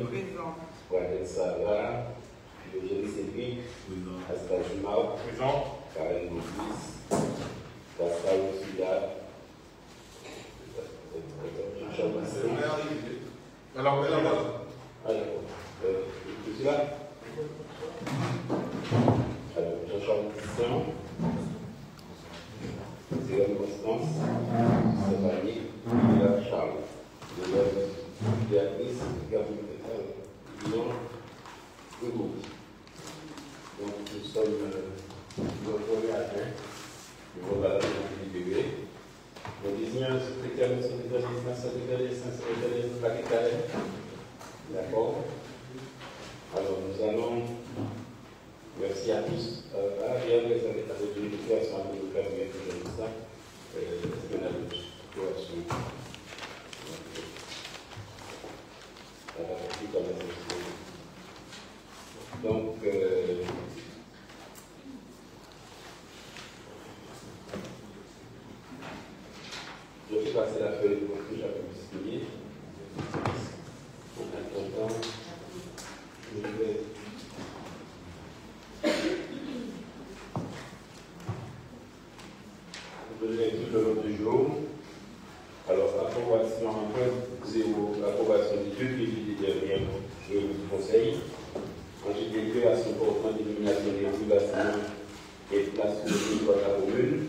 Présent. Walter Sarah, Eugénie Cédric, Astal Jumar, Karen Maurice, Pascal Ossila, Alors, je suis là. Alors, Jean-Charles Christian, Céline Constance, Stéphanie, Lila Charles, Béatrice, Guillaume, Hugo. Donc, nous sommes le premier adjoint du vote du bébé. Nous désignons un secrétaire de secrétaire. D'accord. Alors, nous allons. Merci à tous. Bien, les états de l'éducation à nous permettre de faire ça. Est-ce qu'on a d'autres questions? Donc, je vais passer la feuille pour que j'avais distribué. En attendant, je vais. Vous donnez tout le nom du jour. Alors, approbation en point 0, approbation du 2 février dernier du Conseil. Ensuite, délibération portant d'élimination des régulations et place sur le territoire de la commune.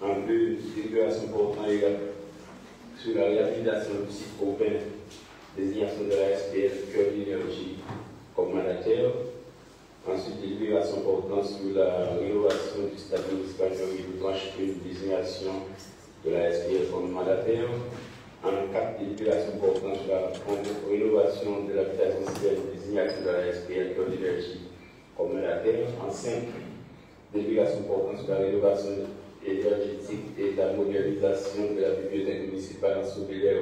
En deux, délibération portant sur la réhabilitation du site urbain, désignation de la SPL Cœur d'énergie comme mandataire. Ensuite, délibération portant sur la rénovation du stade municipal de Blanche, une désignation de la SPL comme mandataire. En 4, délibération portant sur la rénovation de l'habitat essentiel, désignation de la SPL Cœur d'énergie comme mandataire. En 5, délibération portant sur la rénovation énergétique et la modernisation de la bibliothèque municipale en Sauvillère,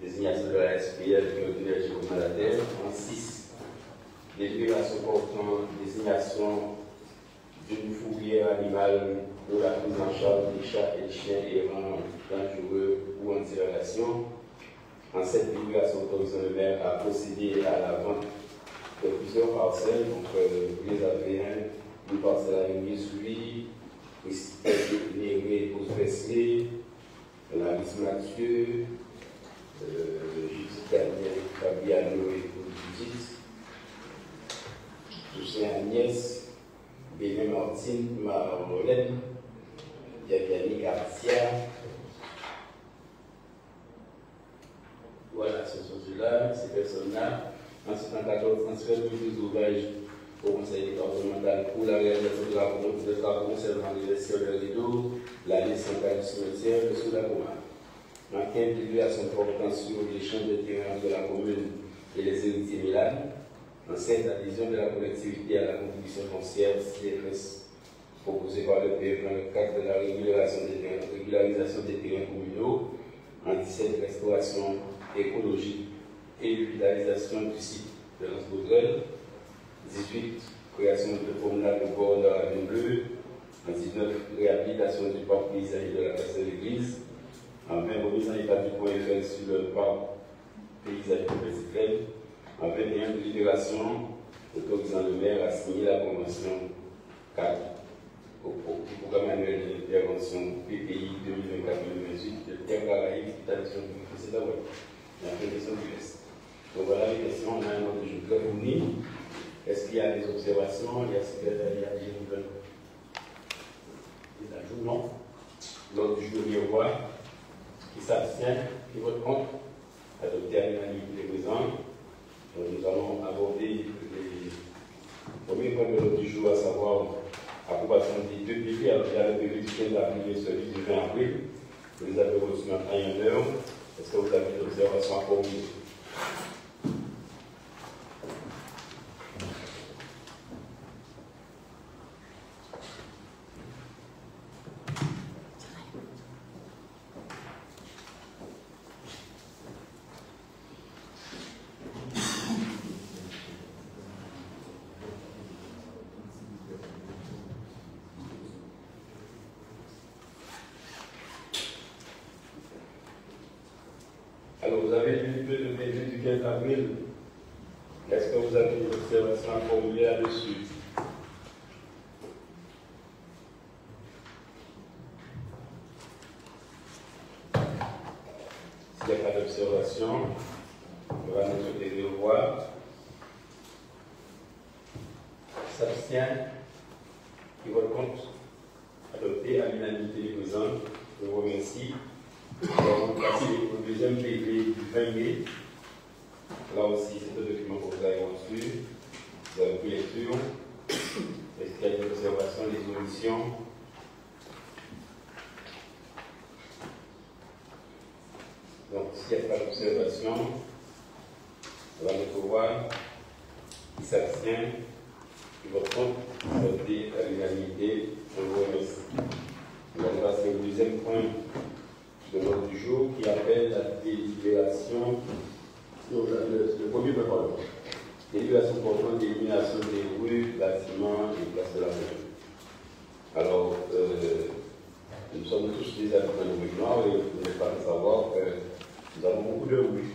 désignation de la SPL Cœur d'énergie comme mandataire. En 6, délibération portant désignation d'une fourrière animale pour la prise en charge des chats et des chiens errants dangereux ou en relation. En 7, délibération autorisant le maire à procéder à la vente de plusieurs parcelles, donc les Adriens, une parcelle à Rémy-Souris, Néré pour Presley, la Miss Mathieu, Judith Daniel, Fabiano et pour Judith, Toussaint Agnès, Bénin Martine, Marlène, Yaviani Garcia. Voilà, ce sont ceux-là, ces personnes-là. Ensuite, en 14, transfert de ouvrages au Conseil départemental pour la réalisation de travaux concernant les gestionnaires des rideaux, la liste centrale du cimetière de sous la commune. En 15, délibération portant sur l'échange de terrain de la commune et les héritiers Milan. En 16, adhésion de la collectivité à la contribution foncière CFS proposée par le PF dans le cadre de la régularisation des terrains communaux. En 17, restauration écologique et revitalisation du site de l'Anse-Baudrel. 18, création de promenade au bord de la Ville Bleue. En 19, réhabilitation du parc paysager de la place de l'église. En 20, remise en état du point Eiffel sur le parc paysager de Pézicrel. En 21, délibération autorisant le maire à signer la convention 4 au programme annuel d'intervention PPI 2024-2028 de Terre Caraïbes, établissement du précédent web, la prévention du l'Est. Donc voilà les questions, on a un ordre du jour très fourni. Est-ce qu'il y a des observations? Est-ce qu'il y a des ajouts? Non. L'ordre du jour miroir, qui s'abstient, qui vote contre, adopté à l'unanimité présente. Donc nous allons aborder les premiers points de l'ordre du jour, à savoir approbation des deux PV. Alors il y a le PV du 15 avril et celui du 20 avril. Vous les avez reçus en temps et en heure. Est-ce que vous avez des observations à formuler? Alors, vous avez lu le PV du 15 avril Est-ce que vous avez une observation à formuler là-dessus? S'il n'y a pas d'observation, on va nous souhaiter de voir. S'abstient, qui vote contre, adopté à l'unanimité des présents. Je vous remercie. Nous allons passer au deuxième PV du 20 mai. Là aussi, c'est un document que vous avez reçu. Vous avez pris lecture. Est-ce qu'il y a des observations, des omissions? Donc, s'il n'y a pas d'observation, on va le voir. Qui s'abstient, qui vote contre, adopté à l'unanimité. Je vous remercie. Nous allons passer au deuxième point de l'ordre du jour qui appelle la délibération. Le premier point, pardon. Délibération portant d'élimination des rues, bâtiments et places de la mer. Alors, nous sommes tous des habitants de Rue-Noire et vous n'êtes pas de savoir que nous avons beaucoup de rues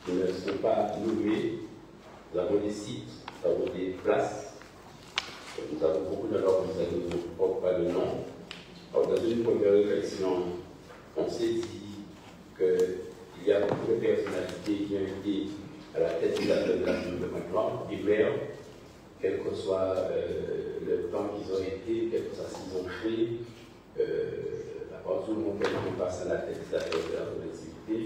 qui ne sont pas nommées. Nous avons des sites, nous avons des places. Nous avons beaucoup de normes, ça ne nous porte pas de nom. Alors, dans une première réflexion, on s'est dit qu'il y a beaucoup de personnalités qui ont été à la tête de la ville de maintenant, des maires, quel que soit le temps qu'ils ont été, quel que soit ce qu'ils ont fait, à partir du moment où on passe à la tête de la collectivité,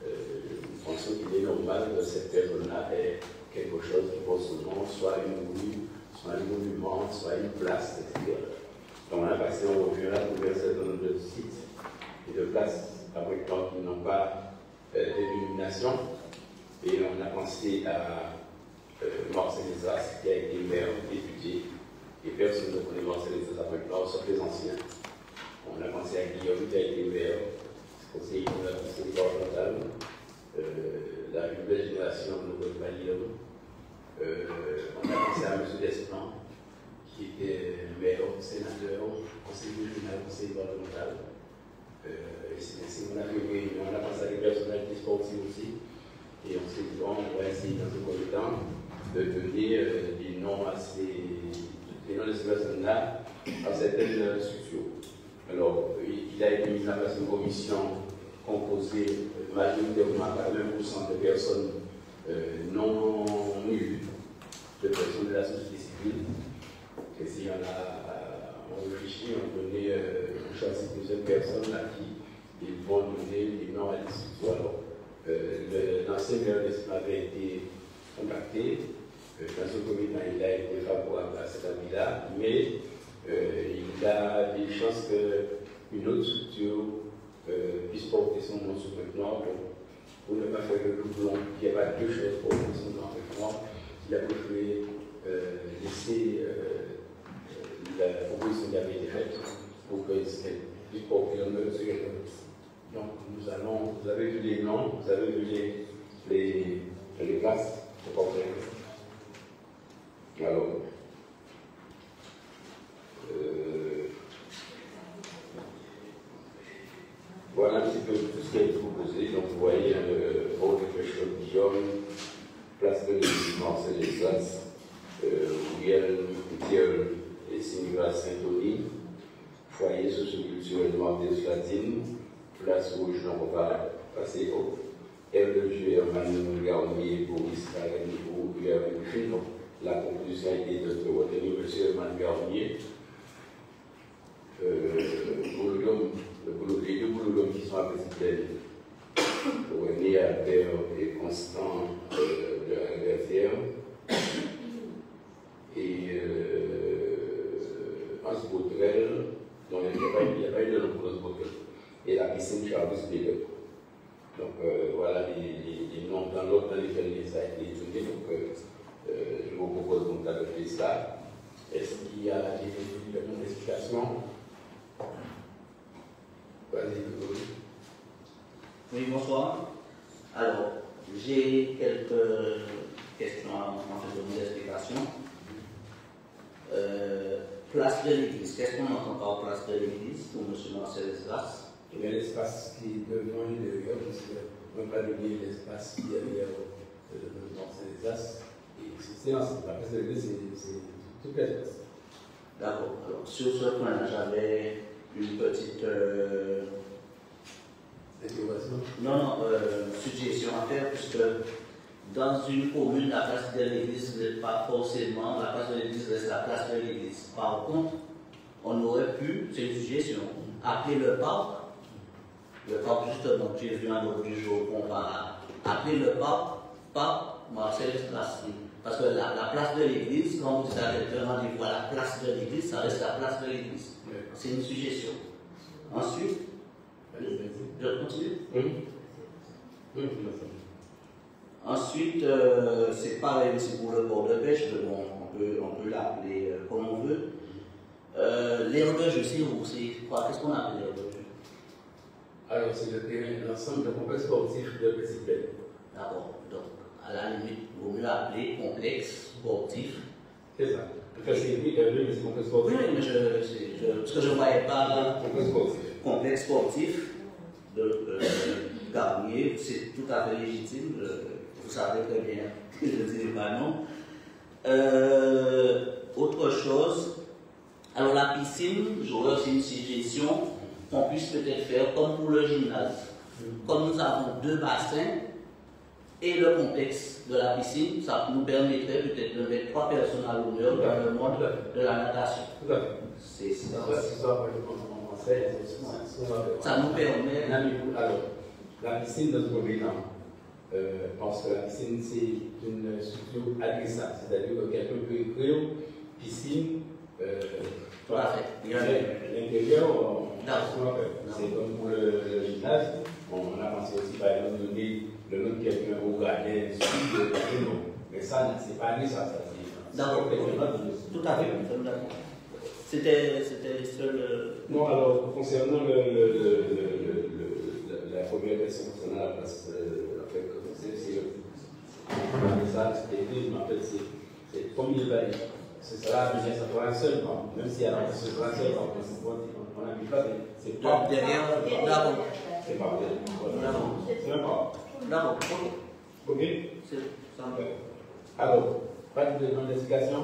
nous pensons qu'il est normal que cette personne-là ait quelque chose qui porte son nom, soit une rue, soit un monument, soit une place, etc. Donc on a passé en revue là pour un certain nombre de sites et de places abritantes qui n'ont pas d'illumination. Et on a pensé à Marcel Lesas, qui a été maire, député, et personne ne connaît Marcel Lesas maintenant, sauf les anciens. On a pensé à Guillaume, qui a été maire, conseiller de la conseil départemental, la nouvelle génération de notre Guillaume. On a pensé à M. Desplan, qui était maire, sénateur, conseiller régional, conseiller départemental. Et c'est ainsi qu'on a fait une réunion. On a pensé à des personnalités sportives aussi. Et on s'est dit, bon, on va essayer dans un premier temps de donner des noms de ces personnes-là à certaines structures. Alors, il a été mis en place une commission composée majoritairement par 1% de personnes non nues, de personnes de la société civile. Et s'il y en a, on réfléchit, on choisit plusieurs personnes à qui ils vont donner des noms à des structures. Alors, l'ancien maire d'Esplan avait été contacté. Dans ce premier temps, il a été favorable à cet avis-là, mais il a des chances qu'une autre structure puisse porter son nom sur maintenant. Pour ne pas faire le doublon, il n'y a pas deux choses pour porter son nom maintenant. Il a préféré laisser la proposition qui avait été faite pour que puisse porter le nom sur quelqu'un. Donc, vous avez vu les noms, vous avez vu les places de portrait. Alors, voilà un petit peu tout ce qui a été proposé. Donc, vous voyez, Haute Pêche Guillaume, place de Marcel Lesas, Rouguel, Thiel et Sinigras Saint-Denis, foyer socioculturel Marthez Latine, place rouge, on va passer au RDG, Herman Garnier, Boris Karani, ou Guillaume. La conclusion a été de retenir M. Herman Garnier. Les deux boulodons qui sont à Président, René Albert et Constant de la Rivière, et Hans Bautrel, dont il n'y a pas eu de nom pour Hans Bautrel, et la piscine Charles Bédek. Donc voilà les noms dans l'ordre dans lesquels ça a été étudié. Donc je vous propose donc d'adopter ça. Est-ce qu'il y a des explications? Vas-y, oui, bonsoir. Alors, j'ai quelques questions en fait de mes explications. Place de l'église, qu'est-ce qu'on entend par place de l'église pour M. Marcel Lesas? Il y a l'espace qui est devant et derrière, parce qu'on ne peut pas donner l'espace qui est derrière Marcel Lesas. Alsace. C'est la place de l'église, c'est toute l'espace. D'accord. Alors, sur ce point-là, j'avais une petite suggestion à faire, puisque dans une commune, la place de l'église n'est pas forcément la place de l'église reste la place de l'église. Par contre, on aurait pu, c'est une suggestion, appeler le parc justement, tu es vu un ordre du jour comparable, appeler le parc Marcel Strassi. Parce que la place de l'église, quand vous avez un rendez-vous à la place de l'église, ça reste la place de l'église. C'est une suggestion. Ensuite, je continue. Ensuite, c'est pareil aussi pour le port de pêche, bon, on peut l'appeler comme on veut. L'aire de jeu, c'est où? C'est quoi? Qu'est-ce qu'on appelle l'aire de jeu? Alors, c'est le terrain, l'ensemble de complexes sportifs de Petit Plaine. D'accord. Donc, à la limite, il vaut mieux appeler complexe sportif. C'est ça. Parce que c'est complexe sportif. Oui, mais parce que je ne voyais pas complexe sportif de Garnier, c'est tout à fait légitime. Vous savez très bien que je ne dirais pas non. Autre chose, alors la piscine, j'aurais aussi une suggestion qu'on puisse peut-être faire comme pour le gymnase. Comme nous avons 2 bassins et le complexe de la piscine, ça nous permettrait peut-être de mettre 3 personnes à l'honneur dans le monde de la natation. C'est ça. Ça nous permet. Alors, la piscine, notre bilan, parce que la piscine, c'est une structure adressable, c'est-à-dire que quelqu'un peut écrire piscine. Tout à fait. L'intérieur, c'est comme pour le gymnase. On a pensé aussi, par exemple, donner le nom de quelqu'un au gardien, mais ça, c'est pas lui, ça. D'accord. Tout à fait. C'était seul. Non, alors, concernant la première question concernant la place de la fête, c'est ça, je m'appelle, c'est comme il va. C'est ça, mais ça fera un seul, même si alors ce sera un seul, on a mis pas, c'est pas derrière, d'abord. C'est pas derrière. C'est un pas. D'abord, ok. C'est ça. Alors, pas de demande d'explication.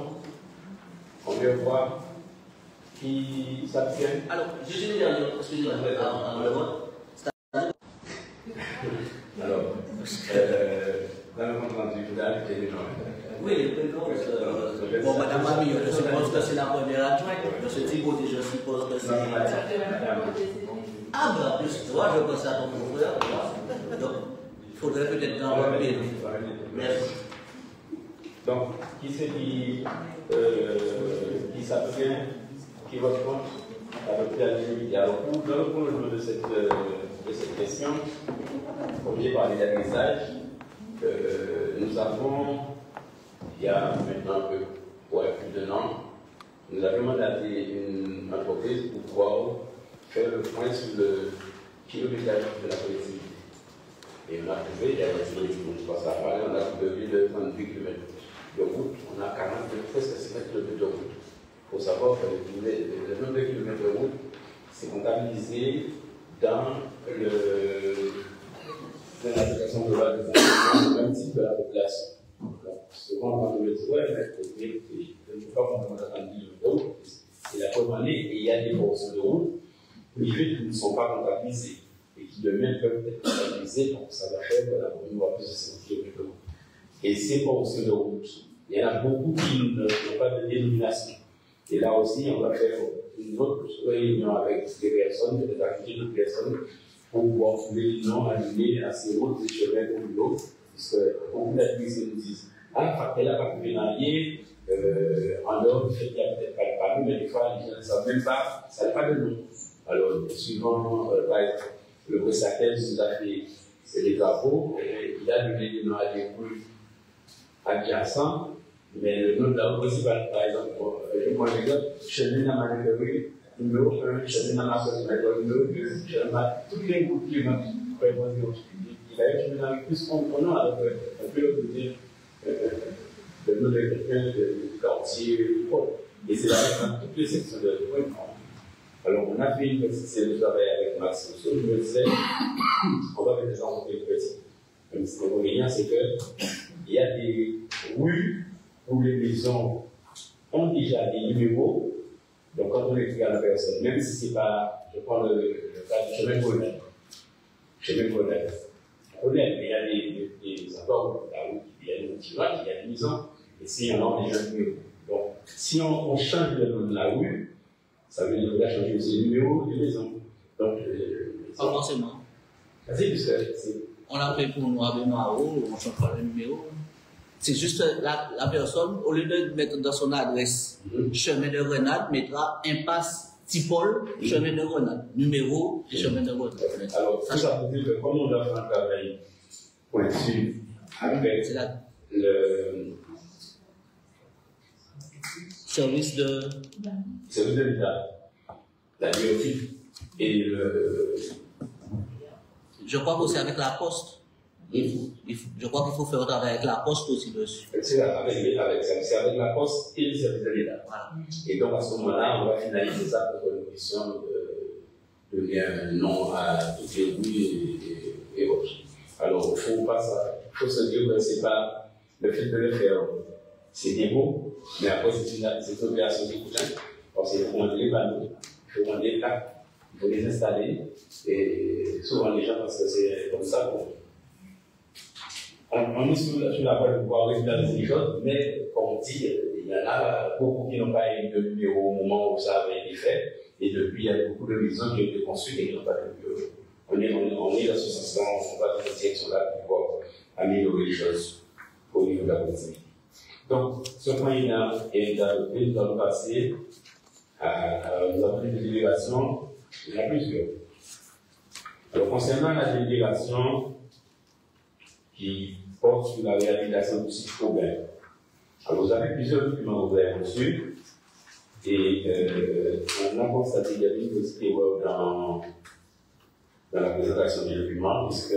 On vient voir qui s'abstient. Alors, juste une dernière, excusez-moi, avant le vote. Alors, dans le compte rendu, vous avez été oui, bon, madame Mamie, je suppose que c'est la première adjointe. De ce type, je suppose que c'est. Ah, ben en plus, toi, je pense à ton frère. Donc, il faudrait peut-être enlever. Merci. Donc, qui c'est qui s'abstient, qui vote contre, adopté à l'unanimité. Alors, pour le prolongement de cette question, premier par les adressages, nous avons. Il y a maintenant plus d'un an, nous avons mandaté une entreprise pour pouvoir faire le point sur le kilométrage de la collectivité. Et on a trouvé, il y a on passe à parler, on a trouvé de 32 km de route, on a presque 50 km de route. Il faut savoir que le nombre de kilomètres de route, c'est comptabilisé dans la situation globale de même type de la population. Souvent, on va me dire, ouais, mais je ne peux pas prendre mon attendue de route, c'est la première année, et il y a des portions de route privées qui ne sont pas comptabilisées, et qui demain peuvent être comptabilisées, donc ça va faire que la commune va plus de 50 km de route. Et ces portions de route, il y en a beaucoup qui n'ont pas de dénomination. Et là aussi, on va faire une autre réunion avec des personnes, des activités de personnes, pour pouvoir trouver les noms alignés à ces routes et chemins communaux. Parce que beaucoup d'activités nous disent, ah, elle n'a pas pu pénalier, en dehors du fait qu'il n'y a peut-être pas de panneau, mais des fois, les gens ne savent même pas, ça n'a pas de nom. Alors, suivant, par exemple, le prestataire nous a fait, c'est des travaux, et il a donné des noms à des rues adjacents, mais le nom de la rue principale, par exemple, je prends l'exemple, chemin à Marie-Lerie, numéro 1, chemin à Marseille, numéro 2, chemin à toutes les routes qui vont il a eu chemin plus comprenant avec un peu le dire le nom de quelqu'un du quartier du pôle. Et c'est là dans toutes les sections de l'école. Alors, on a fait une petite série de travail avec Max Rousseau. Je me disais, on va mettre des gens en petit. Même si l'inconvénient, c'est qu'il y a des où les maisons ont déjà des numéros. Donc, quand on écrit à la personne, même si ce n'est pas, je prends le cas du chemin Gonel. Chemin Gonel. Il y a des endroits où il y a des bâtiments, il y a des maisons, et s'il y en a déjà des numéros. Donc, si on change le nom de la rue, ça veut dire qu'on va changer aussi le numéro de maison. Donc, pas forcément. On l'a fait pour Noir de Mao, on change pas le numéro. C'est juste la personne, au lieu de mettre dans son adresse chemin de Grenade, mettra impasse Tipol, chemin de Grenade, numéro et chemin de Grenade. Alors, tout ça veut dire que comme on doit faire un travail pointu avec le service de l'État, la biotique et le. Je crois qu'aussi avec la poste. Je crois qu'il faut faire un travail avec la poste aussi dessus. C'est avec la poste et le service de l'État. Voilà. Et donc à ce moment-là, on va finaliser ça pour une question de donner un nom à toutes les rues et autres. Alors, il faut se dire que ce n'est pas le fait de le faire, c'est bien beau, mais après, c'est une opération qui coûte. Parce qu'il faut monter les panneaux, il faut monter les plaques, il faut les installer, et souvent les gens, parce que c'est comme ça on est sur la voie de pouvoir réaliser les choses, mais comme on dit, il y en a beaucoup qui n'ont pas eu de numéro au moment où ça avait été fait, et depuis, il y a beaucoup de maisons qui ont été construites et qui n'ont pas de numéro. On est dans ce sens-là, on va dans cette direction-là pour pouvoir améliorer les choses au niveau de la politique. Donc, ce point est adopté, nous allons passer nous avons une délégation, il y en a plusieurs. Alors, concernant la délégation qui porte sur la réhabilitation du site Aubert, alors vous avez plusieurs documents que vous avez reçus, et on a constaté qu'il y a une petite erreur dans la présentation des documents, puisque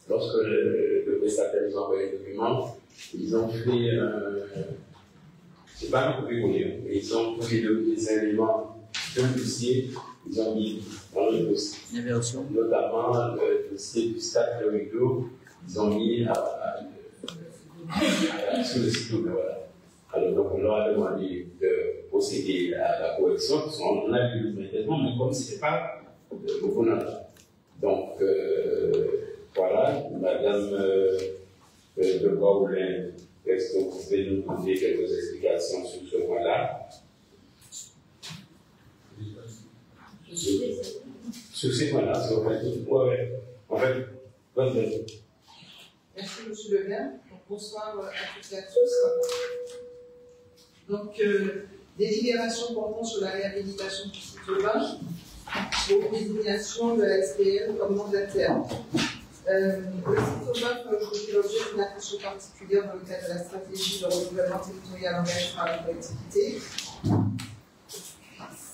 lorsque le prestataire nous a envoyé les documents, ils ont fait c'est pas un copier-coller, mais ils ont pris les éléments d'un dossier, ils ont mis dans le dossier. Notamment le dossier du stade de Rideau, ils ont mis sur le site web. Voilà. Alors, donc, on leur a demandé de procéder à la correction, parce qu'on a vu le traitement, mais comme ce n'était pas beaucoup d'argent. Donc, voilà, Madame de Baoulin, est-ce que vous pouvez nous donner quelques explications sur ce point-là? Sur ces points-là, c'est en fait, merci, monsieur le maire. Bonsoir à toutes et à tous. Donc, délibération portant sur la réhabilitation du site urbain pour désignation de la SPL comme mandataire. Le site urbain peut aujourd'hui l'objet d'une attention particulière dans le cadre de la stratégie de renouvellement territorial engagée par la collectivité.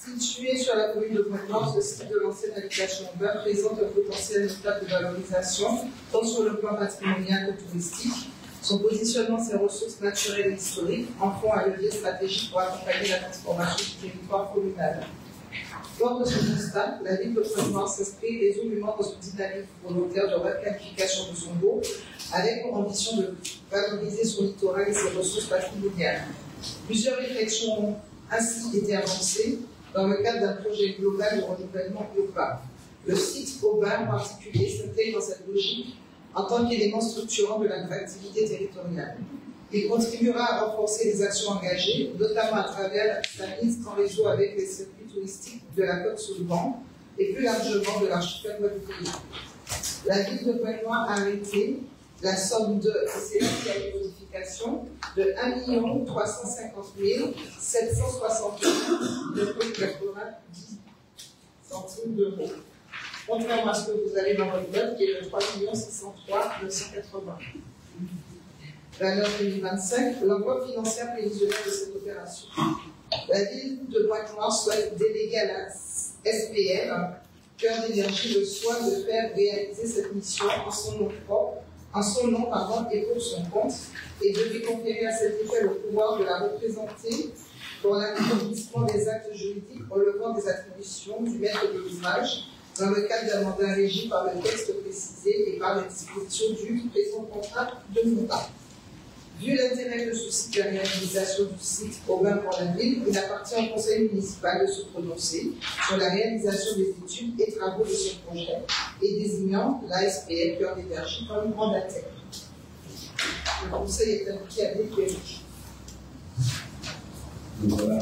Situé sur la commune de Pointe-Noire, ce site de l'ancienne habitation urbaine présente un potentiel notable de valorisation, tant sur le plan patrimonial que touristique. Son positionnement, ses ressources naturelles et historiques en font un levier stratégique pour accompagner la transformation du territoire communal. Lors de ce constat, la ville de Pointe-Noire s'inscrit résolument dans une dynamique volontaire de requalification de son dos, avec pour ambition de valoriser son littoral et ses ressources patrimoniales. Plusieurs réflexions ont ainsi été avancées dans le cadre d'un projet global de renouvellement urbain. Le site urbain en particulier s'intègre dans cette logique en tant qu'élément structurant de l'attractivité territoriale. Il contribuera à renforcer les actions engagées, notamment à travers sa mise en réseau avec les circuits touristiques de la côte sur le vent et plus largement de l'archipel guadeloupéen. La ville de Pointe-Noire a arrêté la somme de, c'est là qu'il y a une modification, de 1 350 760 centimes d'euros. Contrairement à ce que vous avez dans votre note, qui est de 3 603 980. Valeur 2025, l'enveloppe financière prévisionnelle de cette opération. La ville de Pointe-Noire souhaite déléguer à la SPL, Cœur d'énergie, le soin de faire réaliser cette mission en son nom propre, et pour son compte, et de lui conférer à cet effet le pouvoir de la représenter pour l'accomplissement des actes juridiques relevant des attributions du maître de l'ouvrage, dans le cadre d'un mandat régi par le texte précisé et par les dispositions du présent contrat de mandat. Vu l'intérêt que suscite la réalisation du site urbain pour la ville, il appartient au conseil municipal de se prononcer sur la réalisation des études et travaux de ce projet et désignant l'ASPL Cœur d'Énergie comme mandataire. Le conseil est indiqué à dépêcher. Voilà,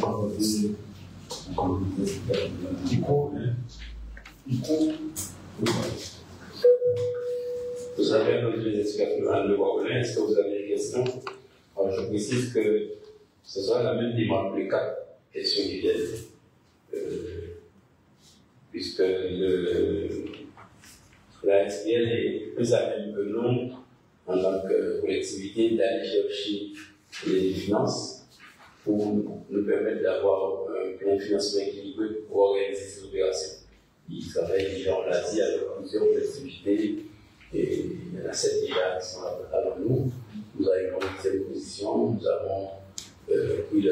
vous avez un des experts de Waoulen, est-ce que vous avez des questions? Alors, je précise que ce sera la même demande pour les 4 questions qui viennent. Puisque la SPL est plus à même que nous, en tant que collectivité, d'aller chercher les finances pour nous permettre d'avoir un plan de financement équilibré pour organiser ces opérations. Ils travaillent déjà, on l'a dit, avec plusieurs collectivités, et il y en a 7 déjà qui sont avant nous. Nous avons une telle position, nous avons pris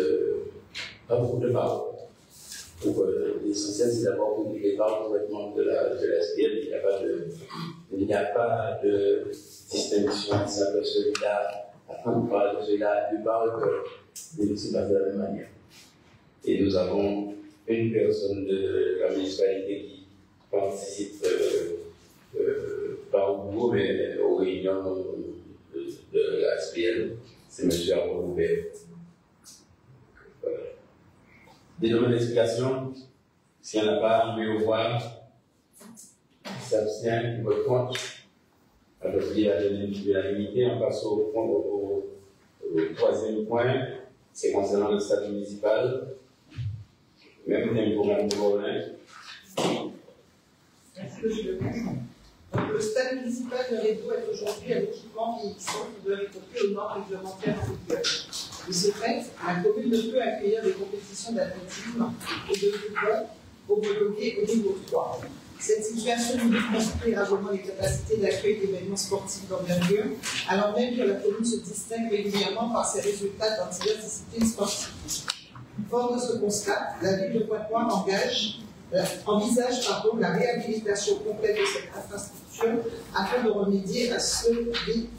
pas beaucoup de parts. L'essentiel, c'est d'abord pour les parts correctement de la SPL. Il n'y a pas de distinction entre celui-là, après on parle de celui-là, du parle que les dossiers passent de la même manière. Et nous avons une personne de la municipalité qui participe pas au boulot, mais aux réunions de la SPL, c'est M. Arnaud Roubert. Voilà. Des domaines d'explication, s'il n'y en a pas, on met au voir, qui s'abstient, qui vote contre. Alors, il y a l'unanimité, on passe au 3e point, c'est concernant le stade municipal. Même thème pour Mme Waoulen. Merci, monsieur le maire. Le stade municipal de Rédo est aujourd'hui à l'équipement vieillissant qui doit écouter aux normes réglementaires en vigueur. De ce fait, la commune ne peut accueillir des compétitions d'athlétisme et de football homologuées au niveau 3. Cette situation limite considérablement les capacités d'accueil d'événements sportifs d'envergure, alors même que la commune se distingue régulièrement par ses résultats dans diverses disciplines sportives. Fort de ce constat, la ville de Pointe-Noire envisage la réhabilitation complète de cette infrastructure afin de remédier à ce déficit.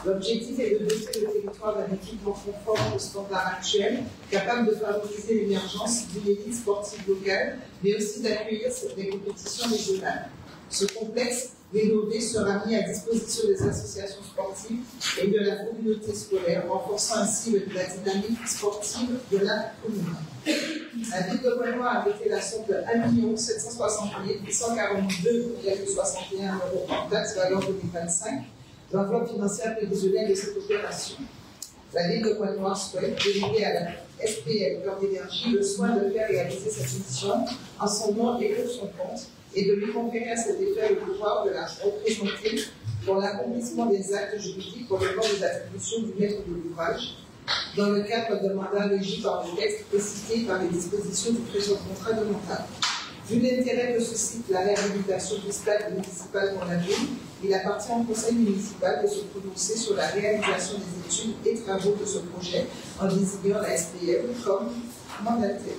L'objectif est de doter le territoire d'un équipement conforme aux standards actuels, capable de favoriser l'émergence d'une élite sportive locale, mais aussi d'accueillir des compétitions régionales. Ce complexe rénové sera mis à disposition des associations sportives et de la communauté scolaire, renforçant ainsi la dynamique sportive de la commune. La ville de Pointe-Noire a voté la somme de 1 760 842,61 € en taxe valeur 2025, l'enveloppe financière prévisionnelle de cette opération. La ville de Pointe-Noire souhaite déléguer à la SPL Cœur d'Énergie le soin de faire réaliser cette mission en son nom et pour son compte, et de lui conférer à cet effet le pouvoir de la représenter pour l'accomplissement des actes juridiques pour le corps des attributions du maître de l'ouvrage, dans le cadre d'un mandat régi par le texte précité par les dispositions du présent contrat de montage. Vu l'intérêt que suscite la réhabilitation du stade municipal pour la ville, il appartient au conseil municipal de se prononcer sur la réalisation des études et travaux de ce projet en désignant la SPL comme mandataire.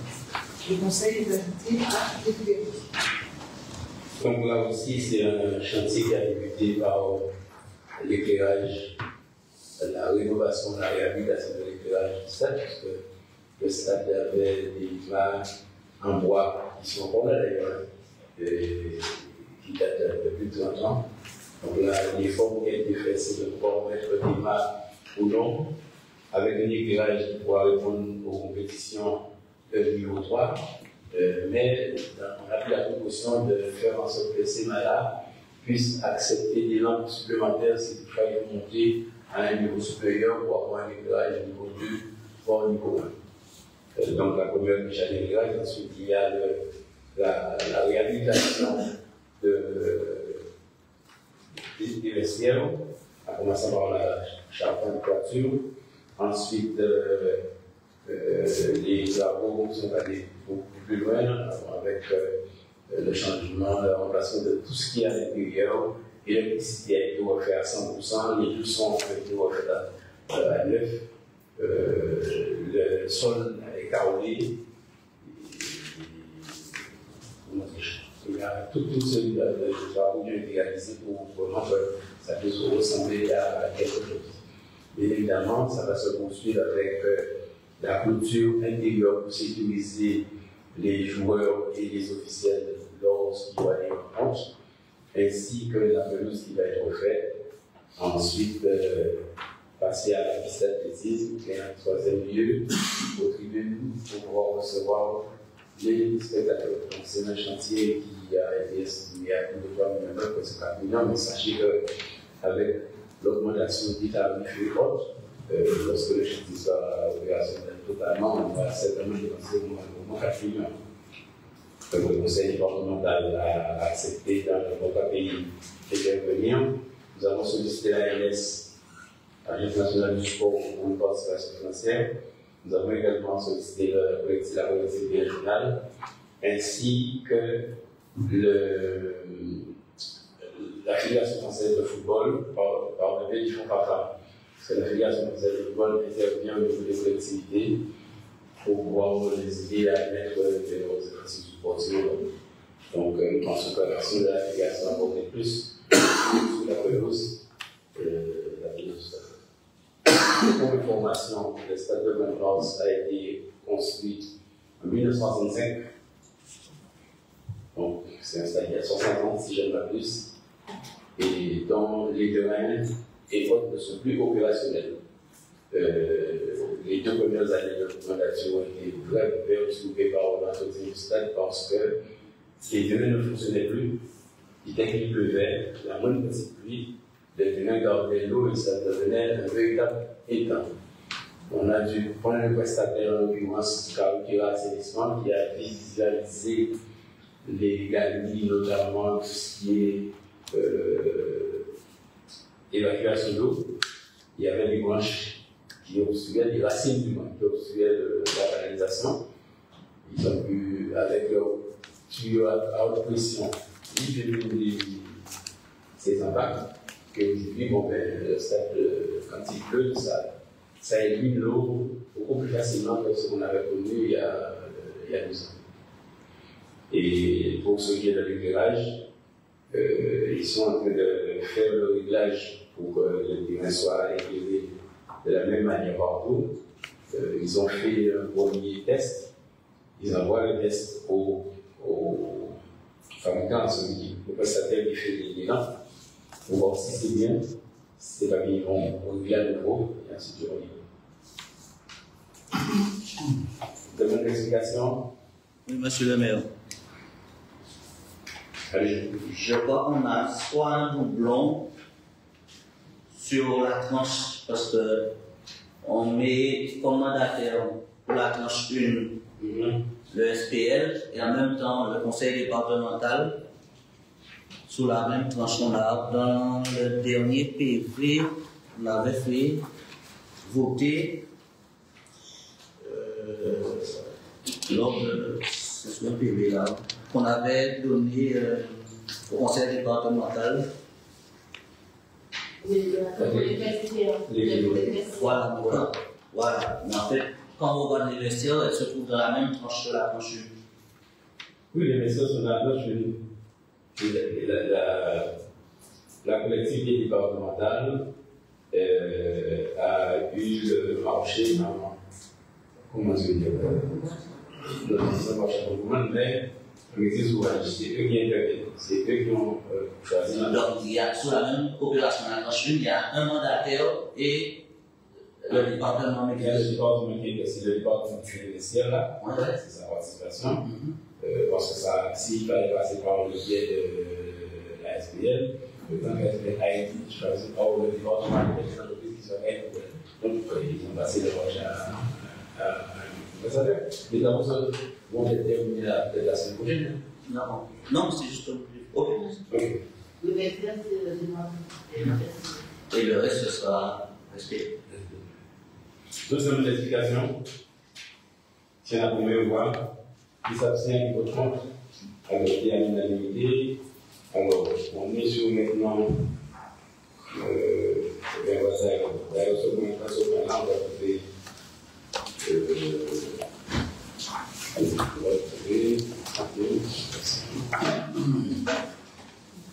Le conseil est invité à délibérer. Donc là aussi, c'est un chantier qui a débuté par l'éclairage, la rénovation, la réhabilitation de l'éclairage du stade, parce que le stade avait des mâts en bois qui sont encore là d'ailleurs, qui datent de plus de 30 ans. Donc là, l'effort qui a été fait, c'est de pouvoir mettre des mâts ou non, avec un éclairage qui pourra répondre aux compétitions de niveau 3. Mais on a pris la précaution de faire en sorte que ces mâts-là puissent accepter des lampes supplémentaires si toutefois ils vont monter à un niveau supérieur pour avoir un éclairage niveau 2 voire niveau 1. Donc la première couche à l'éclairage, ensuite il y a la réhabilitation des vestiaires, à commencer par la charpente de toiture, ensuite les travaux sont allés beaucoup plus loin avec le changement, le remplacement de tout ce qui est à l'intérieur. L'électricité a été refaite à 100%, les douches ont été refaites à neuf, le sol est carrelé. Il y a tout celui de travaux qui ont été réalisés pour vraiment que ça puisse ressembler à quelque chose. Bien évidemment, ça va se poursuivre avec la clôture intérieure pour sécuriser les joueurs et les officiels lorsqu'ils vont aller en match, ainsi que la pelouse qui va être refaite. Ensuite, passer à la piste d'athlétisme et en troisième lieu, aux tribunes pour pouvoir recevoir les spectateurs. Donc, c'est un chantier qui a été estimé à plus de 3 millions, presque 4 millions, mais sachez qu'avec l'augmentation des tarifs et autres, lorsque le chantier sera opérationnel totalement, on va certainement dépenser au moins 4 millions. Le conseil départemental a accepté dans le contrat pays d'intervenir. Nous avons sollicité la l'ANS, l'Agence nationale du sport, pour une participation financière. Nous avons également sollicité la collectivité régionale, ainsi que la Fédération française de football par le biais du fonds PAFA. Parce que la Fédération française de football intervient au niveau des collectivités pour pouvoir les aider à mettre des exercices sportifs. Donc, nous pensons que la version de la Fédération a apporté plus sur la pelouse. Pour information, le stade de Glenrose a été construit en 1965. Donc, c'est un stade qui a 60 ans, si je ne m'abuse, et dont les terrains et autres ne sont plus opérationnels. Les 2 premières années de fondation ont été vraiment perturbées par l'entretien du stade parce que les terrains ne fonctionnaient plus. Dès qu'il pleuvait, la moindre petite pluie, les terrains gardaient l'eau et ça devenait un véritable étang. On a dû prendre le prestataire, en l'occurrence Caractère Assainissement, qui a visualisé les galeries, notamment tout ce qui est évacuation d'eau. Il y avait des branches qui obstruaient, des racines du moins, qui obstruaient la canalisation. Ils ont pu, avec leur tuyau à haute pression, diminuer ces impacts. Et aujourd'hui, le stade, quand il pleut, ça élimine l'eau beaucoup plus facilement que ce qu'on avait connu il y a 12 ans. Et pour ce qui est de l'éclairage, ils sont en train de faire le réglage pour que le terrain soit éclairé de la même manière partout. Ils ont fait un premier test. Ils envoient le test au fabricant, au prestataire qui fait les lampes, pour voir si c'est bien, si c'est pas bien, ils vont régler à nouveau, et ainsi de suite. Demande d'explication? Oui, monsieur le maire. Allez. Je crois qu'on a soit un doublon sur la tranche, parce qu'on met comme mandataire pour la tranche 1 le SPL et en même temps le conseil départemental sous la même tranche qu'on a. Dans le dernier PV, on avait fait voter lors de ce PV-là, qu'on avait donné au conseil départemental. Voilà. Mais en fait, quand on regarde les vestiaires, elles se trouvent dans la même tranche que la tranche 1. Oui, les vestiaires sont dans la tranche 1. La collectivité départementale a eu le marché dans. Comment je vais dire? Mais c'est eux qui interviennent, c'est eux qui ont choisi. Donc, il y a sous la même opération, la tranche 1, il y a un mandataire et le département. Il y a le département qui est c'est le département qui est vestiaire là, c'est sa participation. Parce que s'il fallait passer par le biais de la SPL, le temps que la SPL a été choisi par le département des entreprises qui sont elles. Donc, ils ont passé le projet à les travaux vont être terminés la semaine prochaine. Non, c'est juste ok. Le vestiaire, c'est le et le reste, ce sera respecté. Deuxième explication. Si on a pour mieux voir, qui s'abstient, qui vote contre, adopté à l'unanimité. Alors, on est sur maintenant.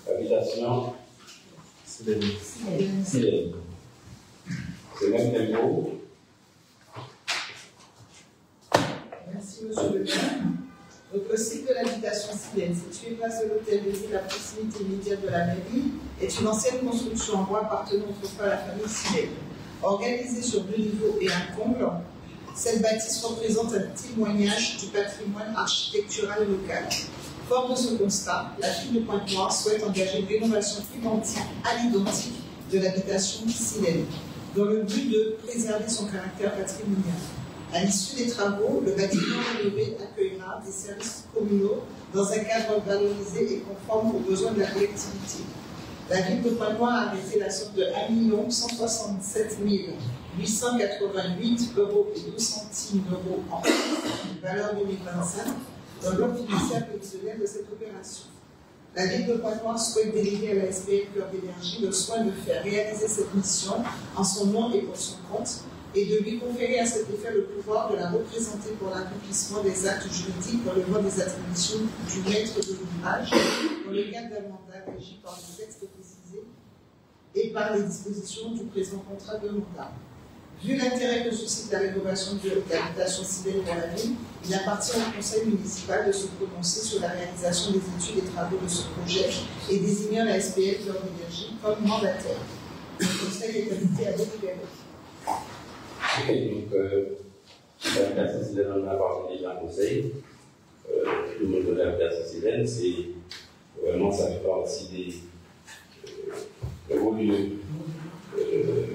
Habitation, c'est Merci, monsieur le maire. Donc, le site de l'habitation Silène, situé place de l'Hôtel de Ville à proximité immédiate de la mairie, est une ancienne construction en bois appartenant autrefois à la famille Silène. Organisée sur 2 niveaux et un comble, cette bâtisse représente un témoignage du patrimoine architectural local. Fort de ce constat, la ville de Pointe-Noire souhaite engager une rénovation identique à l'identique de l'habitation Silène, dans le but de préserver son caractère patrimonial. À l'issue des travaux, le bâtiment rénové accueillera des services communaux dans un cadre valorisé et conforme aux besoins de la collectivité. La ville de Pointe-Noire a arrêté la somme de 1 167 888 euros et 12 centimes d'euros en valeur 2025 dans l'ordre financier prévisionnel de cette opération. La ville de Pointe-Noire souhaite déléguer à la SPL Cœur d'Énergie le soin de faire réaliser cette mission en son nom et pour son compte, et de lui conférer à cet effet le pouvoir de la représenter pour l'accomplissement des actes juridiques relevant des attributions du maître de l'ouvrage, dans le cadre d'un mandat régi par les textes précisés et par les dispositions du présent contrat de mandat. Vu l'intérêt que suscite la rénovation de l'habitation Silène dans la ville, il appartient au conseil municipal de se prononcer sur la réalisation des études et travaux de ce projet et désignant la SPL Cœur d'Énergie comme mandataire. Le conseil est invité à délibérer. Donc, l'habitation Silène, on a parlé déjà en conseil. Le monde de l'habitation Silène, c'est vraiment, ça fait partie des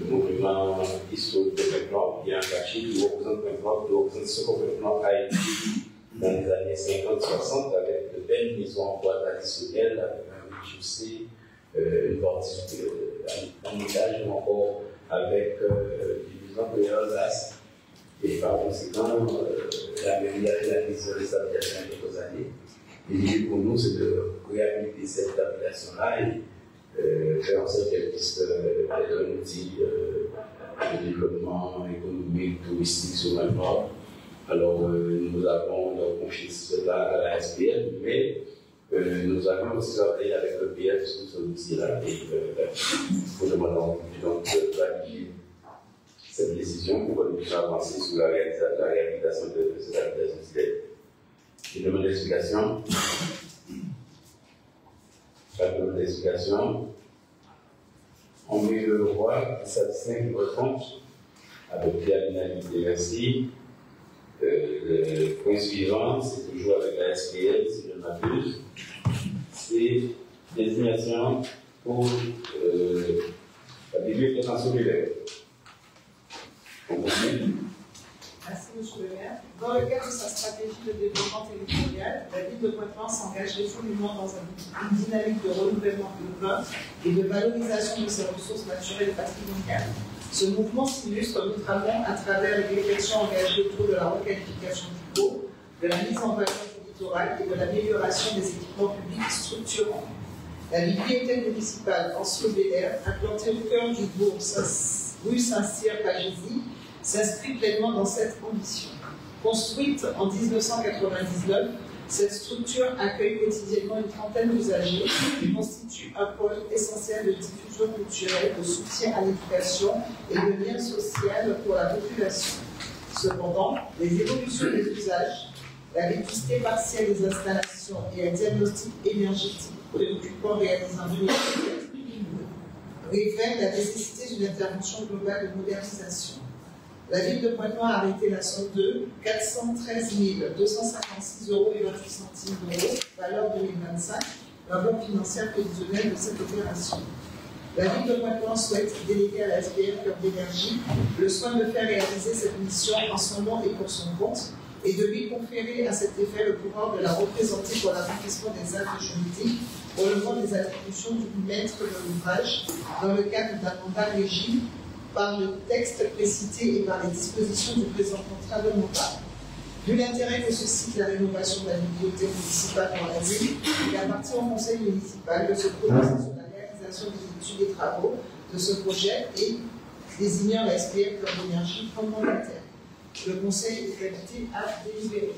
monument historique de Pointe-Noire. Il y a un cachet qui représente Pointe-Noire, qui représente ce que Pointe-Noire a été dans les années 50-60 avec de belles maisons en bois traditionnelles, avec un rez-de-chaussée, une partie en étage ou encore avec des maisons de l'Alsace. Et par conséquent, la mairie a fait la question de cette habitation il y a quelques années. Et l'idée pour nous, c'est de réhabiliter cette habitation-là et faire en sorte qu'elle puisse être un outil de développement économique, touristique sur le Nord. Alors, nous avons confié cela à la SPL, mais nous avons aussi travaillé avec le PF sur ce outil-là. Et nous demandons donc de valider cette décision pour que nous puissions avancer sur la réalisation de cette habitation Silène. Une demande d'explication. Pas de demande d'explication. On met le roi, satisfait qui répond avec l'unanimité. Merci. Le point suivant, c'est toujours avec la SPL, si je ne m'abuse. C'est désignation pour la bibliothèque en solidaire. Merci, monsieur le maire. Dans le cadre de sa stratégie de développement territorial, la ville de Pointe-Noire s'engage résolument dans une dynamique de renouvellement urbain et de valorisation de ses ressources naturelles et patrimoniales. Ce mouvement s'illustre notamment à travers les réflexions engagées autour de la requalification du beau, de la mise en valeur du littoral et de l'amélioration des équipements publics structurants. La bibliothèque municipale Ancelot-Belair, implantée au cœur du bourg rue Saint-Cyr-Pagésie, s'inscrit pleinement dans cette ambition. Construite en 1999, cette structure accueille quotidiennement une trentaine d'usagers et constitue un pôle essentiel de diffusion culturelle, de soutien à l'éducation et de lien social pour la population. Cependant, les évolutions des usages, la vétusté partielle des installations et un diagnostic énergétique préoccupant réalisé en 2017 révèlent la nécessité d'une intervention globale de modernisation. La ville de Pointe-Noire a arrêté la somme de 413 256,28 euros, valeur 2025, l'enveloppe financière prévisionnelle de cette opération. La ville de Pointe-Noire souhaite déléguer à la SPL Cœur d'Énergie le soin de faire réaliser cette mission en son nom et pour son compte, et de lui conférer à cet effet le pouvoir de la représenter pour l'accomplissement des actes juridiques relevant des attributions du maître de l'ouvrage dans le cadre d'un mandat régi par le texte précité et par les dispositions du présent contrat de mandat. Vu l'intérêt que suscite la rénovation de la bibliothèque municipale dans la ville, il appartient au conseil municipal de se prononcer sur la réalisation des études et travaux de ce projet et désignant la SPL Cœur d'Énergie comme mandataire. Le conseil est invité à délibérer.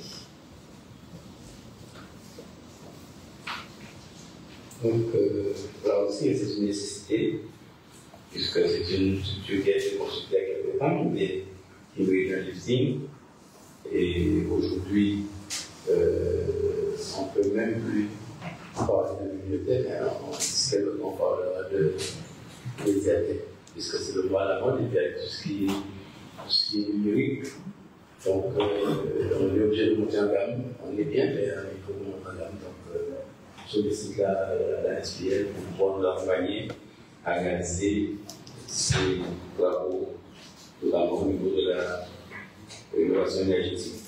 Donc, là aussi, c'est une nécessité, puisque c'est une structure qui a été consultée à quelque temps, mais qui mérite un lifting. Et aujourd'hui, on ne peut même plus parler de bibliothèque, hein, on parlera de médiathèque, puisque c'est le mot à la mode, et puis avec tout ce qui est numérique. Donc, on est obligé de monter en gamme, on est bien, mais il faut monter en gamme. Donc, je sollicite la SPL pour pouvoir nous accompagner à réaliser ces travaux, notamment au niveau de la rénovation énergétique.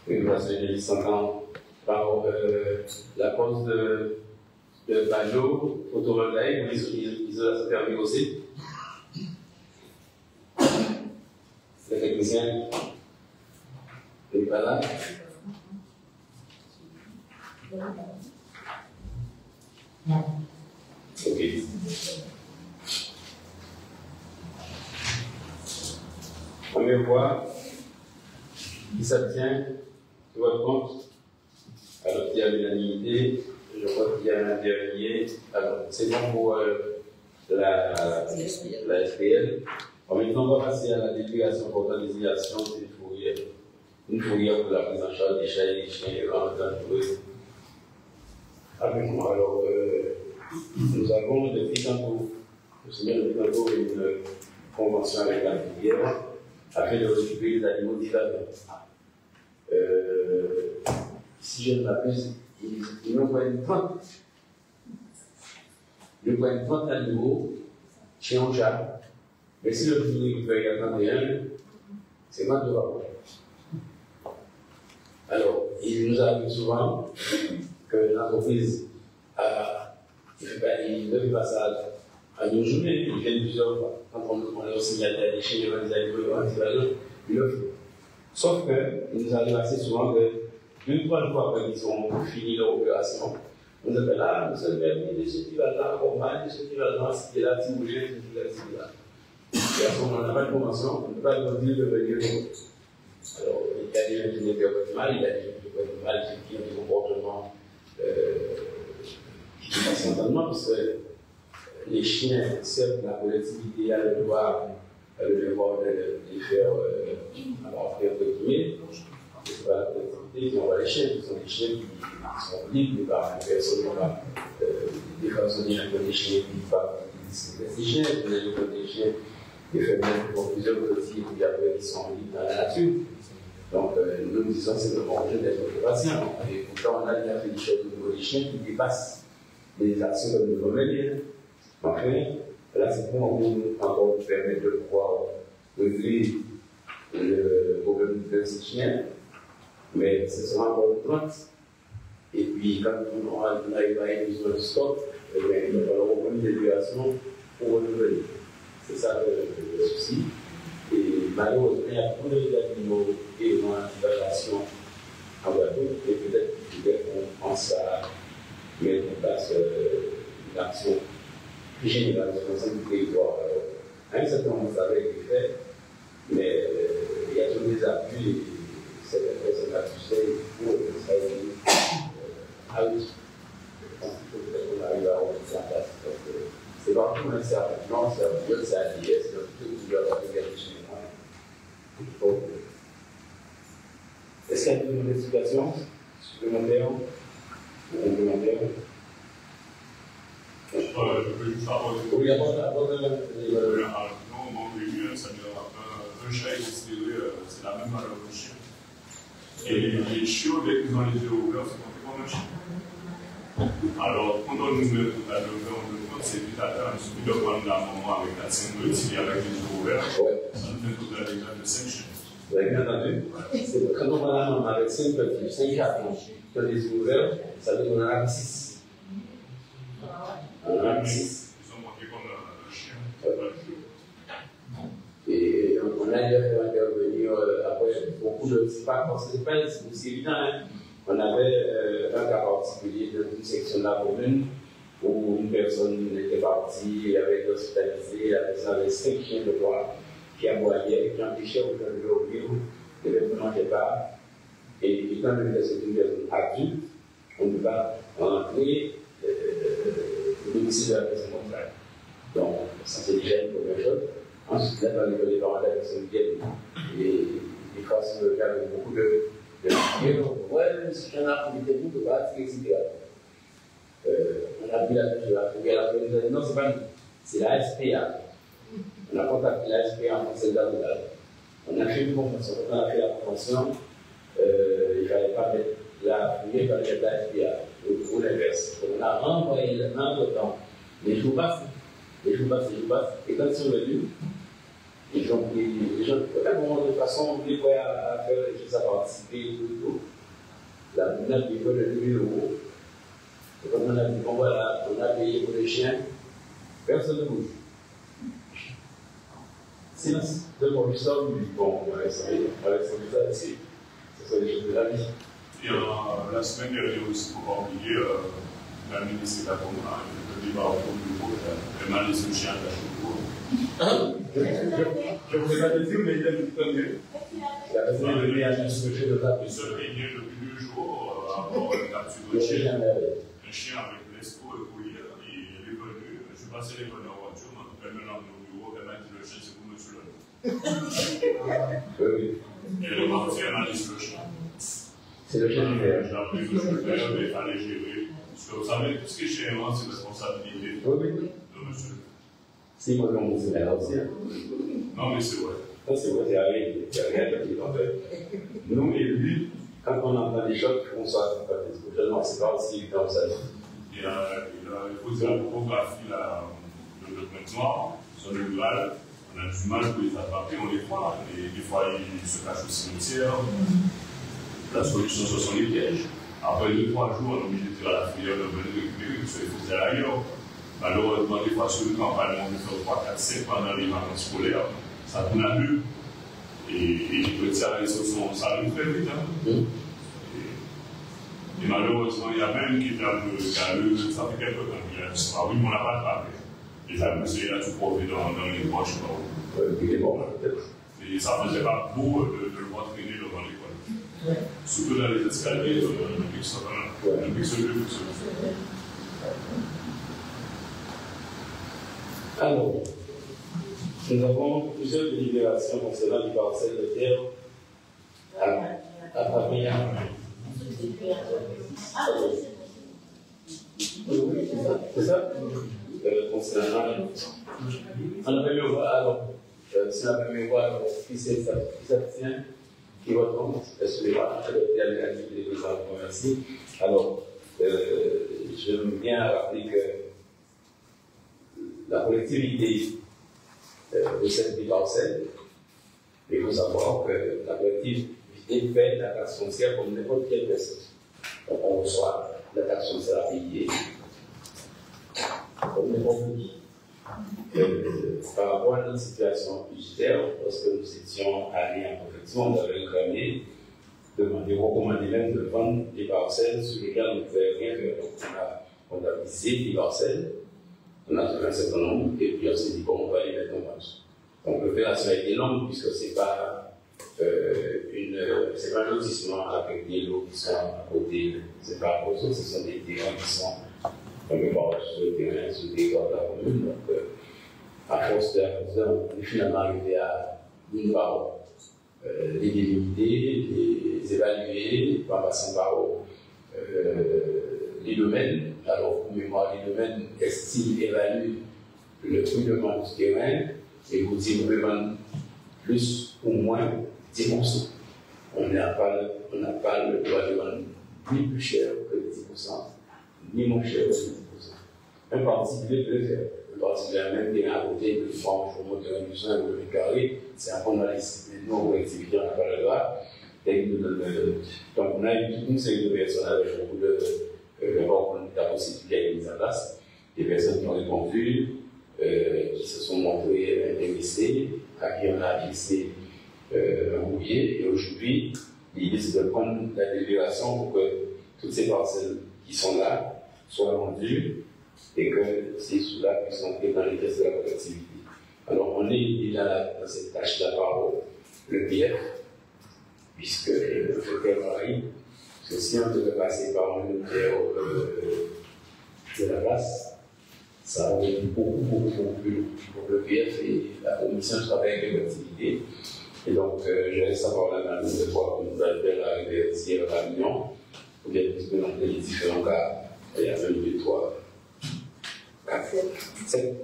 Rénovation énergétique s'entend par la pose de panneaux photovoltaïques ou l'isolation thermique aussi. Le technicien n'est pas là. Ok. Première fois, qui s'abstient, qui vote contre. Alors, il y a l'unanimité, je crois qu'il y a un dernier. Alors, c'est bon pour la SPL. En même temps, on va passer à la délégation pour l'organisation d'une fourrière. Une fourrière pour la prise en charge des chats et des chiens en temps de avec moi. Alors, nous avons depuis tantôt, une convention avec la filière afin de récupérer les animaux divers. Si je ne m'abuse, ils nous prennent 30. Ils nous prennent 30 animaux, chiens ou chats. Mais si le public veut y attendre rien, c'est mal de rapport. Alors, il nous arrive souvent que l'entreprise il fait passage à nos journées, il vient plusieurs fois. Quand on est au signataire des chiens, des animaux, il le fait. Sauf qu'il nous arrive assez souvent que, une fois après qu'ils ont fini leur opération, on nous appelle là, nous sommes permis de ceux qui va là, accompagne, de ceux qui va là, ce qui est là, si vous voulez, ce qui est là, ce qui est là. Et à ce moment-là, on n'a pas de convention, on ne peut pas leur dire de venir. Alors, il y a des gens qui n'interprètent mal, il y a des gens qui interprètent mal, qui ont des comportements qui ne passent pas entendement, parce que les chiens, certes, la collectivité a le devoir de les faire de guillemets. Ce n'est pas la collectivité qui envoie les chiens, ce sont des chiens qui sont libres par une personne, des façonniers avec des chiens qui partent des chiens, des chiens qui font plusieurs petits, et puis après qui sont libres dans la nature. Donc, nous disons simplement d'être patient. Et pourtant, on a déjà fait des choses au niveau des chiens qui dépassent les actions que nous devons mener. Enfin, là, c'est pour nous encore nous permettre de pouvoir régler le problème de ces chiens. Mais ce sera encore 30. Et puis, quand on arrive à une besoin de stock, il va falloir une délégation pour renouveler. C'est ça le souci. Et malheureusement, il y a beaucoup d'animaux et d'animation en Guadeloupe, et peut-être qu'on pense à mettre en place une action générale sur l'ensemble du territoire. À un certain moment, ça avait été fait, mais il y a tous les appuis, et certaines personnes là, tu sais, pour que ça ait été out. Je pense qu'il faut peut-être qu'on arrive à remettre ça en place. C'est partout, mais c'est à Patron, c'est à Biol, c'est à l'IS, donc tout le monde doit regarder chez moi. Est-ce qu'il y a une explication supplémentaire ou complémentaire? Je peux juste apporter. Oui, apporter. Non, un chat considéré, c'est la même valeur que le chien. Et les chiots, dès qu'ils ont les yeux ouverts, c'est compté comme un chien. Alors, quand on nous met tout à l'heure, on demande c'est vite à faire, il suffit de prendre la maman avec la tienne de avec les yeux ouverts. Ça nous fait tout à l'heure de 5 chiens. Vous avez bien entendu? Quand on prend la maman avec 5 petits, 5 chatons, qui ont les yeux ouverts, ça veut dire qu'on en a 6. On en a 6. Ils sont montés comme un chien. Et on a déjà fait intervenir après beaucoup de. C'est pas c'est évident, hein. On avait un cas particulier dans une section de la commune où une personne était partie, avait été hospitalisée, la personne avait 5 chiens de bois qui aboyaient, qui empêchaient au de l'eau, les personnes ne mangeaient pas. Et quand c'est une personne adulte, on ne peut pas rentrer le domicile de la personne contraire. Donc, ça c'est déjà une première chose. Ensuite, là, dans les parents de la personne viennent et les cas parce qu'il y avait beaucoup de ouais, si j'en ai appris des bouts de base, etc. On a vu la non, c'est pas nous, c'est la SPA. On a contacté la SPA en conseil d'avocat. On a fait une convention. Quand on a fait la convention, il ne fallait pas mettre la fouille, il fallait mettre la SPA, ou l'inverse. On a renvoyé entre-temps. Les jours passent, et quand ils sont venus, ils ont pris, de toute façon, on est prêt à faire les choses, à participer, tout. La menace du code de 1000 €. Et comme on a dit, bon voilà, on a payé pour les chiens, personne ne bouge. Silence. Donc on lui sort, on lui dit, bon, on va laisser ça, ce sont des choses de la vie. Et la semaine dernière aussi, pour pas oublier, la ministre Katoma, le débat autour du groupe, elle m'a laissé le chien à la chouette. Je ne vous ai pas dit, mais il a dit tant mieux. Il a besoin de venir à la chouette de la vie. Il se réunit depuis 2 jours à avoir une capture de chien. Un chien avec l'esco et courir, il est venu, je suis passé les bonnes en voiture, elle me l'a emmené au bureau, elle m'a dit le chien c'est pour monsieur le. Oui. Et elle est partie, elle m'a laissé le chien. C'est le chien du père. J'ai appris que le père, mais il fallait gérer. Parce que vous savez, tout ce qui est chez moi, c'est responsabilité de monsieur. Si moi, on vous là aussi. Non, mais c'est vrai. Ça, c'est vrai, c'est arrivé. Il y a rien qui est en fait. Nous, élus, quand on entend des choses, on soit pas des choses. C'est pas aussi comme ça. Il faut dire la topographie, de notre maintenant, sur le rural, on a du mal pour les attraper, on les voit. Et des fois, ils se cachent au cimetière. La solution, ce sont les pièges. Après 2-3 jours, on est obligé de tirer la filière de venir récupérer, parce qu'il faut faire ailleurs. Malheureusement, des fois, sur le campagne, on fait 3, 4, 5 pendant les vacances scolaires. Ça tourne à plus. Et les petits arrêts, ça arrive très vite. Et malheureusement, il y a même qui est un peu galeux, ça fait quelques temps qu'il a dit, ah oui, mais on n'a pas attrapé. Et ça me dit, il a tout profité dans les poches. Il est mort, peut-être. Et ça ne faisait pas beau de le voir traîner devant l'école. Surtout dans les escaliers, le pixel 1, le pixel 2, le pixel 3. Alors, nous avons plusieurs délibérations concernant les parcelles de terre à Pavia. C'est ça? Concernant. On a fait le voix, alors, si on a fait le voix, qui s'abstient, qui vote contre, excusez-moi, les deux merci. Alors, j'aime bien rappeler que la collectivité possède des parcelles, et il faut savoir que la collectivité fait la taxe foncière comme n'importe quelle personne. Donc, on reçoit la taxe foncière à payer comme n'importe qui. Par rapport à notre situation budgétaire, lorsque nous étions allés en préfecture, on avait réclamé, recommandé même de vendre des parcelles sur lesquelles on ne pouvait rien faire. Donc on a visé des parcelles, on a trouvé un certain nombre, et puis on s'est dit, bon, on va les mettre en vente. Donc l'opération a été longue, puisque ce n'est pas un lotissement avec des lots qui sont à côté, ce n'est pas à côté, ce sont des terrains qui sont sur le terrain, sur des corps de la commune. Donc, à force de on est finalement arrivé à une part les délimiter, les évaluer, en passant par les domaines. Alors, pour mémoire, les domaines estiment, évaluent le prix de vente du terrain et vous dites, vous pouvez vendre plus ou moins 10%. On n'a pas le droit de vendre ni plus cher que les 10%, ni moins cher que les 10%. Un particulier peut le faire. Le particulier même qui est à côté de franche, au moins de 1 besoin de mètres carrés, c'est un peu dans les non-collectivités, on n'a pas le droit. Donc, on a eu toute une série de personnes avec beaucoup de la possibilité qui a été mise en place. Des personnes qui ont répondu, qui se sont montrées intéressées, à qui on a glissé un bouquet. Et aujourd'hui, l'idée c'est de prendre la délibération pour que toutes ces parcelles qui sont là soient vendues et que ces sous-là puissent entrer dans les caisses de la collectivité. Alors, on est déjà dans cette tâche-là par le PF, puisque le fait varie, parce que si on devait passer par un notaire de la place, ça va être beaucoup plus long pour le PF et la commission de travail avec les collectivités. Et donc, je vais savoir la manière de voir qu'on va faire arriver ici à la réunion, ou bien puisque dans les différents cas, il y a 1, 2, 3, 4, 7.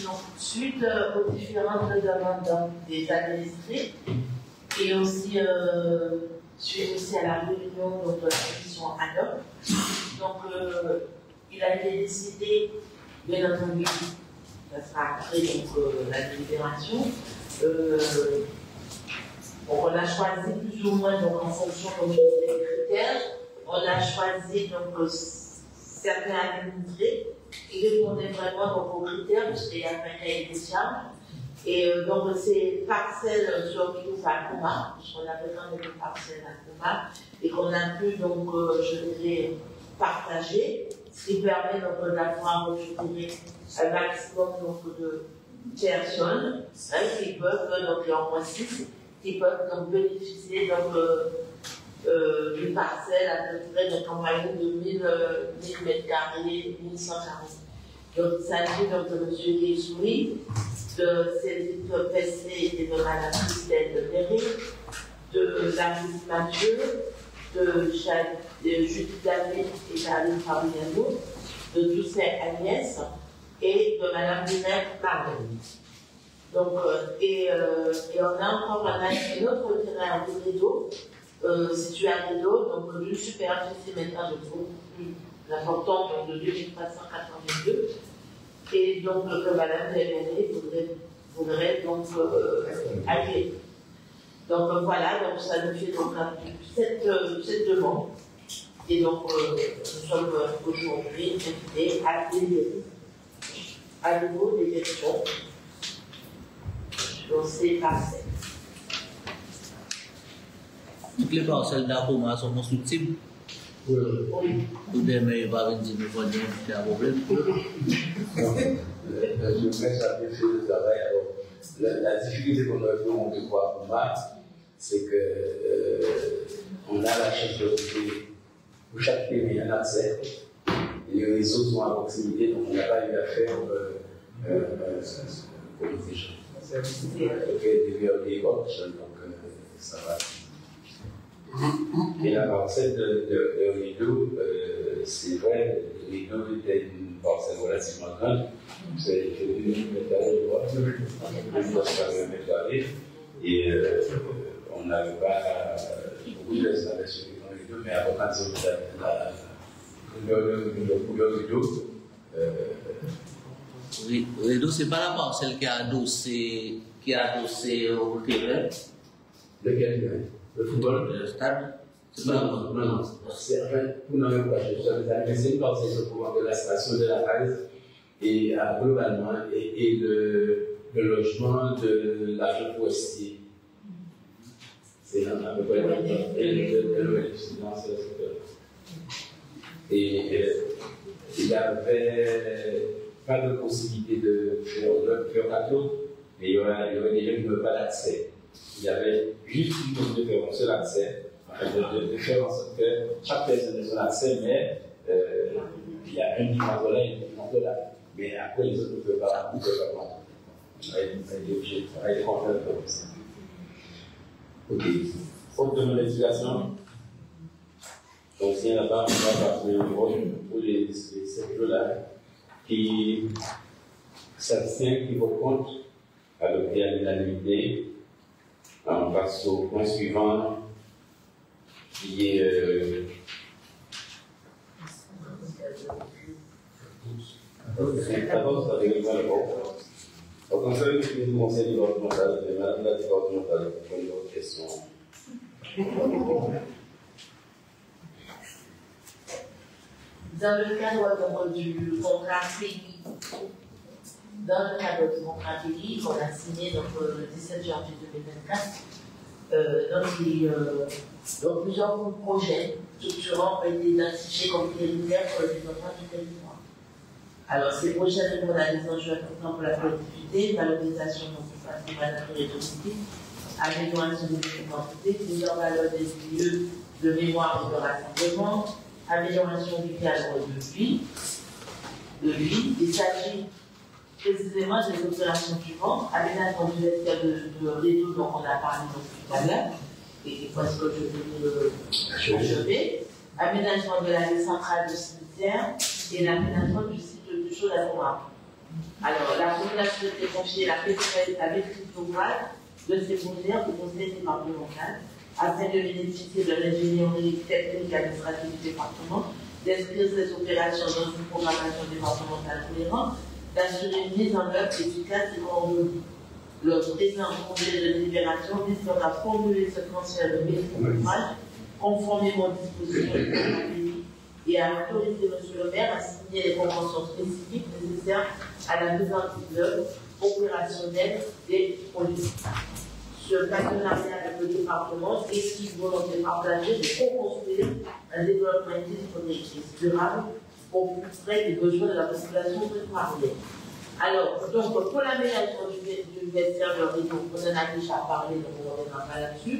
Donc, suite aux différentes demandes des administrés et aussi suite aussi à la réunion de la commission ad hoc. Donc, il a été décidé, bien entendu, ça sera après la délibération. Donc, on a choisi plus ou moins donc, en fonction des critères, on a choisi donc certains administrés qui répondaient vraiment donc, aux critères, puisqu'il y a un cahier des charges. Et donc, ces parcelles se retrouvent à Kouma, puisqu'on a besoin de parcelles à Kouma, et qu'on a pu donc, je dirais, partager, ce qui permet donc d'avoir, je dirais, un maximum donc, de personnes qui peuvent, donc en moins 6, qui peuvent donc bénéficier donc, d'une parcelle à peu près donc, en moyenne de 1000 m², 1140. Donc il s'agit donc de M. Guézoui, de Cédric Pessé et de Mme Christelle de Perry, de David Mathieu, de Judith David et Karine Fabiano, de Doucet Agnès et de Mme Lunette Marlène. Donc, et on a encore un autre terrain à Rideau, situé à Rideau, donc d'une superficie maintenant de beaucoup plus importante, donc de 2382. Et donc, que Mme Lévené voudrait donc acquérir. Donc voilà, donc ça nous fait donc cette demande. Et donc, nous sommes aujourd'hui invités à délibérer à nouveau des questions sur ces parcelles. Toutes les parcelles d'Akoma sont constructibles. Oui. Ou demain, il va venir nous voir qu'il y a un problème. Je mets ça bien fait le travail. Alors, la difficulté qu'on a de voir combattre, c'est qu'on a la chance de trouver pour chaque pays un accès. Les réseaux sont à proximité, donc on n'a pas eu à faire comme des gens. Des VOD box, donc ça va. Et la parcelle de Rideau, c'est vrai, Rideau était une parcelle relativement grande. C'est 2000 m², je crois. 1980 m². Et on n'avait pas beaucoup de l'espace sur Rideau, mais à partir de Rideau, Rideau, c'est pas la parcelle qui a adossé au terrain. Lequel terrain? Le football? Le stade? Non. C'est une parcelle de la station de la base et globalement et le logement de l'agent forestier. C'est à peu près et il n'y avait pas de possibilité de faire cadeau, mais il y aurait des gens qui n'avaient pas d'accès. Il y avait juste une chose de faire un seul accès, de faire en sorte que chaque personne ait son accès, mais il y a un dimanche là et un dimanche là. Mais après, les autres ne peuvent pas. On a été obligé de travailler contre comme ça. Ok. Faute de monétisation. Donc, si là-bas, on va passer pour les 7 jours-là qui s'abstient, qui vont compte adopter à l'unanimité. On passe au point suivant qui est 14 avec le rapport. Au conseil du conseil départemental, de madame la départementale, pour une autre question. Dans le cadre du contrat pays, qu'on a signé donc, le 17 janvier 2024, donc plusieurs projets structurants ont été identifiés comme prioritaires pour le développement du territoire. Alors, ces projets répondent à des enjeux importants pour la collectivité, valorisation du patrimoine naturel et touristique, amélioration de l'identité, mise en valeur des lieux de mémoire et de rassemblement, amélioration du cadre de vie. Il s'agit précisément des opérations suivantes. Aménagement du vestiaire de réseau dont on a parlé tout à l'heure, et parce que je vais achever. Aménagement de la rue centrale du cimetière et l'aménagement du site du chaud d'Amoura. Alors, la population était confiée la maîtrise d'ouvrage de ces projets au conseil départemental afin de bénéficier de l'ingénierie technique et administrative du département, d'inscrire ces opérations dans une programmation départementale cohérente, d'assurer une mise en œuvre efficace et coordonnée. Le présent projet de délibération vise donc à formuler ce transfert de maîtrise d'ouvrage conformément aux dispositions de la pays et à autoriser M. le maire à signer les conventions spécifiques nécessaires à la mise en œuvre opérationnelle des projets. Ce partenariat avec le département est une volonté partagée de co-construire un développement équilibré et durable au plus près des besoins de la population préparée. Alors, donc, pour l'aménagement du vestiaire de réseau, on en a déjà parlé, donc on ne reviendra pas là-dessus.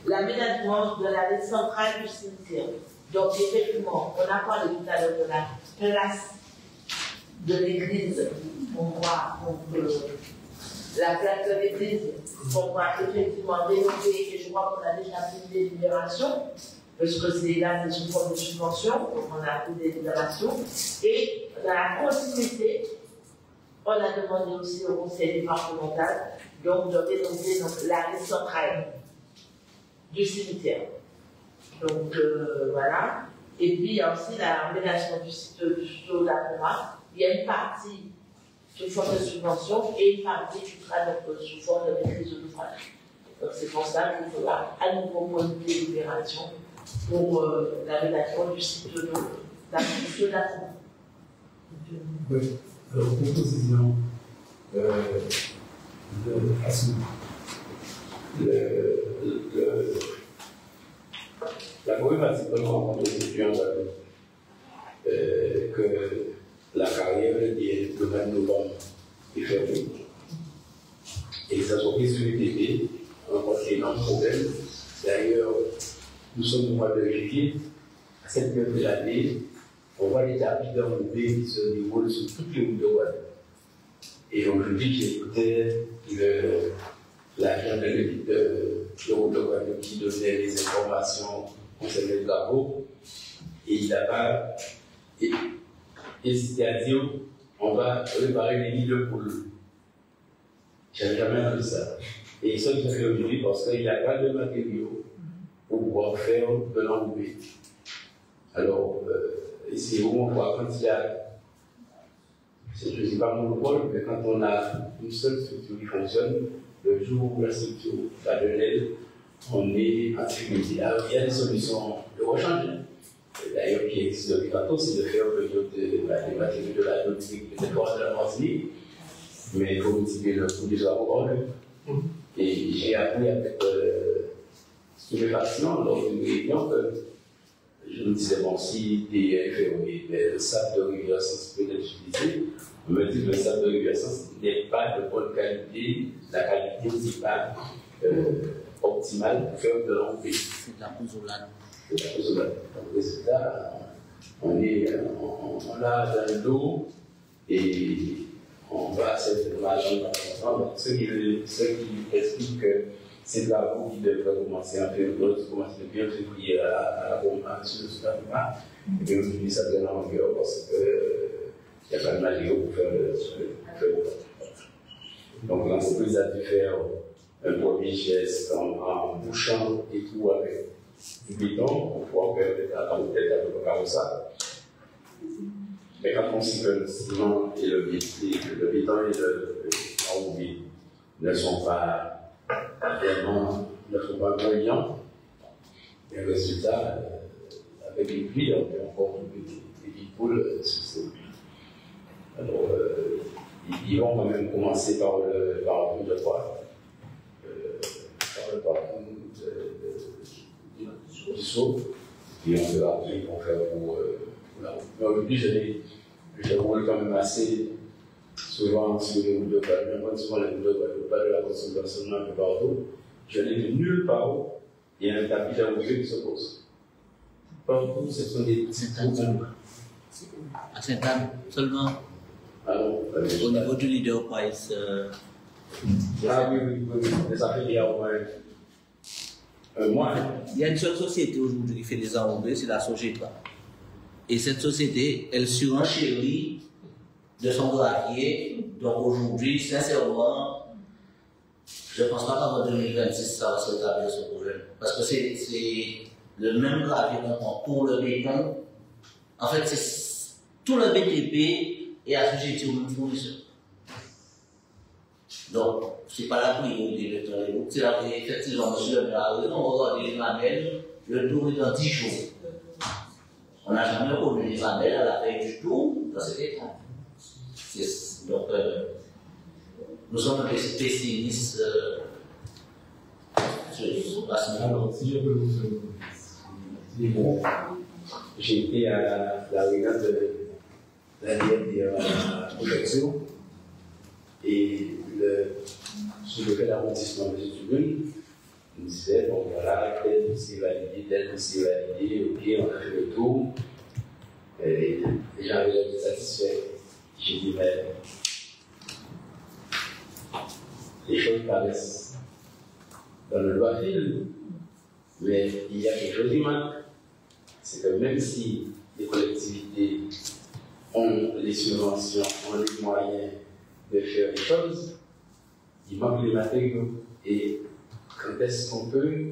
L'aménagement de la rue centrale du cimetière. Donc, effectivement, on a parlé tout à l'heure de la place de l'église. On voit la place de l'église, on va effectivement rénover, et je crois qu'on a déjà fait une délibération, parce que c'est là, c'est une forme de subvention, donc on a fait des délibérations. Et dans la continuité, on a demandé aussi au conseil départemental donc, de rénover la rue centrale du cimetière. Donc voilà. Et puis il y a aussi l'aménagement du site du Chaud d'Amoura. Il y a une partie sous forme de subvention et une partie qui sera donc sous forme de maîtrise de l'ouvrage. Donc c'est pour ça qu'il faudra à nouveau poser une délibération pour l'aménagement du site de Chaud d'Amoura. Oui, alors proposition la problématique que nous rencontrons depuis un moment, que la carrière le 20 novembre est fermée. Et les entreprises sur l'UTP rencontrent énormément de problèmes. D'ailleurs, nous sommes au mois de juillet, à cette période de l'année, on voit les tapis d'enlever qui se déroulent sur toutes les routes de Guadeloupe. Et aujourd'hui, j'écoutais l'agent de route de Guadeloupe qui donnait les informations concernant les travaux. Et il n'a pas hésité à dire on va réparer les nids de poules. Je n'avais jamais vu ça. Et ça, je fait aujourd'hui parce qu'il n'y a pas de matériaux pour pouvoir faire de l'enlevé. Alors, c'est où on voit quand il y a. Je ne sais pas mon rôle, mais quand on a une seule structure qui fonctionne, le jour où la structure va de l'aide, on est en difficulté. Alors, il y a des solutions de rechange. D'ailleurs, qui existent depuis tantôt, c'est de faire des matériaux de la logistique, peut-être de la Martinique, mais il faut multiplier le coût des travaux. Et j'ai appris avec stupéfaction lors d'une réunion que je me disais, bon, si des fermiers, le sable de Rivière-Sens peut être utilisé, on me dit que le sable de Rivière-Sens n'est pas de bonne qualité, la qualité n'est pas optimale pour faire de l'enlevé. C'est de la pouzzolade. C'est de la pouzzolade. Donc, résultat, on a dans l'eau et on va certainement dans donc, ce qui explique que c'est là où il devrait commencer en février, commencer depuis en février à la bombe sur le Sud-Africain. Et puis aujourd'hui, ça donne en longueur parce qu'il n'y a pas de matériaux pour faire le donc l'entreprise a dû faire un premier geste en bouchant et tout avec du béton pour pouvoir faire peut-être comme ça. Mais quand on sait que le ciment et le béton et l'enrobé ne sont pas vraiment brillants, et le résultat, avec les pluies, on peut encore trouver des petites poules sur ces pluies. Alors, ils vont quand même commencer par le parcours de quoi par le parcours du saut, et on verra ce qu'ils vont faire pour la route. Mais aujourd'hui, je roule quand même assez souvent sur les routes de Guadeloupe, même souvent les routes de Guadeloupe, pas de la consommation un peu partout. Je n'ai vu nulle part où il y a un tapis d'enlevé qui se pose. Partout, ce sont des petits trous. À Sainte-Anne, seulement. Au niveau du leader price. Ah oui, ça fait il y a au moins un mois. Il y a une seule société aujourd'hui qui fait des enrobés, c'est la Sogetra. Et cette société, elle surenchérit de son gravier. Donc aujourd'hui, sincèrement, je ne pense pas qu'en 2026, ça va se rétablir ce problème. Parce que c'est le même gravier qu'on prend pour le béton. En fait, c'est tout le BTP est assujetti au même fournisseur. Donc, ce n'est pas la priorité de faire les routes. C'est la priorité, effectivement, monsieur le maire a raison, on regarde les lamelles, le tour est dans 10 jours. On n'a jamais connu les lamelles à la veille du tour dans cet état. Donc, nous sommes un peu pessimistes à ce moment-là. Alors, si je peux vous dire, j'ai été à la réunion de la protection et sur le fait d'arrondissement de Tugun, on disait, bon voilà, tel dossier validé, tel dossier validé, ok, on a fait le tour, et les gens avaient été satisfaits. J'ai dit, mais les choses paraissent dans le droit fil, mais il y a quelque chose qui manque. C'est que même si les collectivités ont les subventions, ont les moyens de faire les choses, il manque les matériaux. Et quand est-ce qu'on peut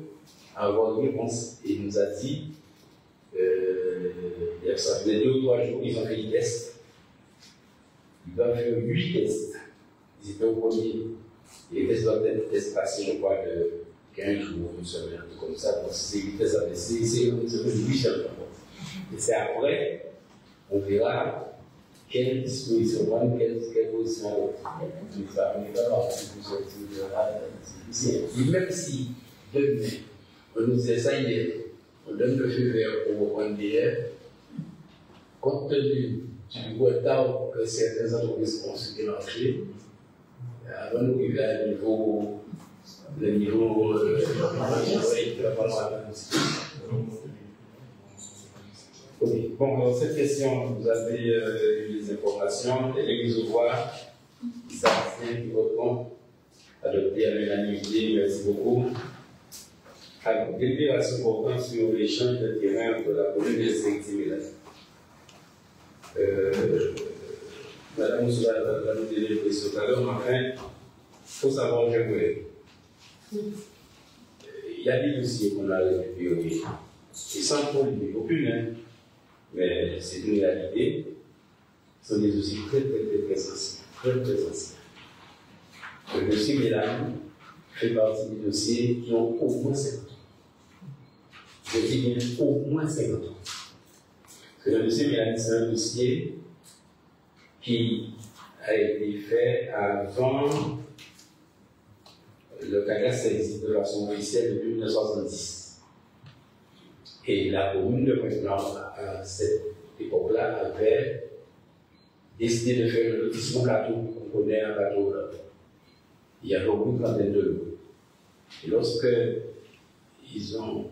avoir une réponse? Et il nous a dit, ça faisait 2 ou 3 jours, ils ont fait des tests. Ils doivent faire 8 tests. Ils étaient au premier. Et les tests doivent être tests passés, je crois, de 15 jours, une semaine, un peu comme ça. Donc, c'est 8 tests à passer, c'est 8 semaines. Et c'est après, on verra quelle disposition prendre, quelle position même si demain, on nous disait ça hier, on donne le feu vert pour NDR, compte tenu du retard que certaines entreprises ont su démarcher, avant d'arriver à le niveau oui. Bon, dans cette question, vous avez eu des informations. L'Église ouvroir, s'abstient qui voteront, adopté à l'unanimité. Merci beaucoup. Alors, délibération portant sur l'échange de terrain entre la commune et Saint-Timilin. Madame Moussoula va nous délivrer ce tout à l'heure, mais enfin, il faut savoir que il y a des dossiers qu'on a récupérés, et sans polémique aucune, hein. Mais c'est une réalité. Ce sont des dossiers très anciens. Très anciens. Le dossier Milan fait partie des dossiers qui ont au moins 50 ans. Je dis bien au moins 50 ans. Parce que le dossier Milan, c'est un dossier qui a été fait avant le cadastre existe de façon officielle depuis 1970. Et la commune de Pointe-Noire, à cette époque-là, avait décidé de faire le lotissement gâteau qu'on connaît un gâteau là. Il y avait au bout de 30 de l'eau. Et lorsque ils sont